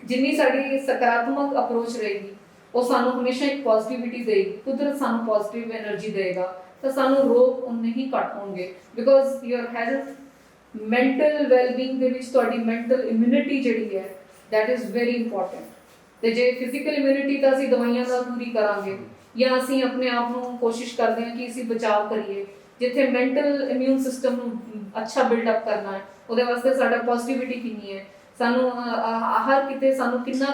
ਜਿੰਨੀ ਸਾਡੀ ਸਕਾਰਾਤਮਕ ਅਪਰੋਚ ਰਹੇਗੀ ਉਹ ਸਾਨੂੰ ਹਮੇਸ਼ਾ ਇੱਕ ਪੋਜ਼ਿਟਿਵਿਟੀ ਦੇਗੀ, ਕੁਦਰਤ ਸਾਨੂੰ ਪੋਜ਼ਿਟਿਵ એનર્ਜੀ ਦੇਗਾ, ਤਾਂ ਸਾਨੂੰ ਰੋਗ ਉਨੇ ਹੀ ਘੱਟ ਹੋਣਗੇ। Because your health, mental wellbeing ਦੇ ਵਿੱਚ ਤੁਹਾਡੀ ਮੈਂਟਲ ਇਮਿਊਨਿਟੀ ਜਿਹੜੀ ਹੈ ਦੈਟ ਇਜ਼ ਵੈਰੀ ਇੰਪੋਰਟੈਂਟ। ਤੇ ਜੇ ਫਿਜ਼ੀਕਲ ਇਮਿਊਨਿਟੀ ਤਾਂ ਅਸੀਂ ਦਵਾਈਆਂ ਨਾਲ ਪੂਰੀ ਕਰਾਂਗੇ, ਜਾਂ ਅਸੀਂ ਆਪਣੇ ਆਪ ਨੂੰ ਕੋਸ਼ਿਸ਼ ਕਰਦੇ ਹਾਂ ਕਿ ਅਸੀਂ ਬਚਾਅ ਕਰੀਏ। ਜਿੱਥੇ ਮੈਂਟਲ ਇਮਿਊਨ ਸਿਸਟਮ ਨੂੰ ਅੱਛਾ ਬਿਲਡ ਅਪ ਕਰਨਾ ਹੈ, ਉਹਦੇ ਵਾਸਤੇ ਸਾਡਾ ਪੋਜ਼ਿਟਿਵਿਟੀ ਕਿੰਨੀ ਹੈ, ਸਾਨੂੰ ਹਰ ਕਿਤੇ ਸਾਨੂੰ ਕਿੰਨਾ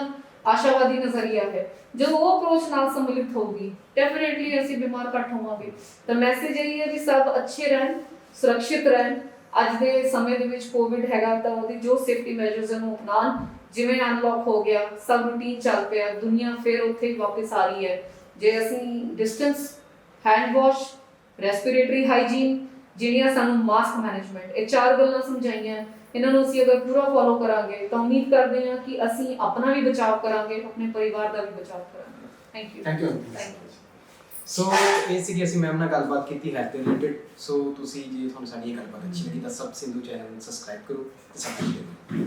ਆਸ਼ਾਵਾਦੀ ਨਜ਼ਰੀਆ ਹੈ, ਜਦੋਂ ਉਹ ਅਪਰੋਚ ਨਾਲ ਸੰਮਿਲਿਤ ਹੋਊਗੀ ਡੈਫੀਨਿਟਲੀ ਅਸੀਂ ਬਿਮਾਰ ਘੱਟ ਹੋਵਾਂਗੇ। ਤਾਂ ਮੈਸੇਜ ਇਹ ਹੈ ਵੀ ਸਭ ਅੱਛੇ ਰਹਿਣ, ਸੁਰੱਖਿਅਤ ਰਹਿਣ। ਅੱਜ ਦੇ ਸਮੇਂ ਦੇ ਵਿੱਚ ਕੋਵਿਡ ਹੈਗਾ ਤਾਂ ਉਹਦੀ ਜੋ ਸੇਫਟੀ ਮੈਜਰਸ ਨੂੰ ਅਪਣਾਉਣ। ਜਿਵੇਂ ਅਨਲੌਕ ਹੋ ਗਿਆ, ਸਭ ਰੂਟੀਨ ਚੱਲ ਪਿਆ, ਦੁਨੀਆ ਫਿਰ ਉੱਥੇ ਹੀ ਵਾਪਸ ਆ ਰਹੀ ਹੈ। ਜੇ ਅਸੀਂ distance, hand wash, respiratory hygiene, ਜਿਹੜੀਆਂ ਸਾਨੂੰ ਮਾਸਕ ਮੈਨੇਜਮੈਂਟ, ਇਹ 4 ਗੱਲਾਂ ਸਮਝਾਈਆਂ, ਇਹਨਾਂ ਨੂੰ ਅਸੀਂ ਅਗਰ ਪੂਰਾ ਫੋਲੋ ਕਰਾਂਗੇ ਤਾਂ ਉਮੀਦ ਕਰਦੇ ਹਾਂ ਕਿ ਅਸੀਂ ਆਪਣਾ ਵੀ ਬਚਾਅ ਕਰਾਂਗੇ, ਆਪਣੇ ਪਰਿਵਾਰ ਦਾ ਵੀ ਬਚਾਅ ਕਰਾਂਗੇ। Thank you. Thank you. So ਇਹ ਸੀ ਕਿ ਅਸੀਂ ਮੈਮ ਨਾਲ ਗੱਲਬਾਤ ਕੀਤੀ ਹੈਲਥ ਦੇ ਰਿਲੇਟਡ। ਸੋ ਤੁਸੀਂ ਜੇ ਤੁਹਾਨੂੰ ਸਾਡੀ ਇਹ ਗੱਲਬਾਤ ਅੱਛੀ ਲੱਗੀ ਤਾਂ ਸਬ ਸਿੰਧੂ ਚੈਨਲ ਨੂੰ ਸਬਸਕ੍ਰਾਈਬ ਕਰੋ ਤੇ ਸਬਸਕ੍ਰਾਈਬ ਕਰੋ।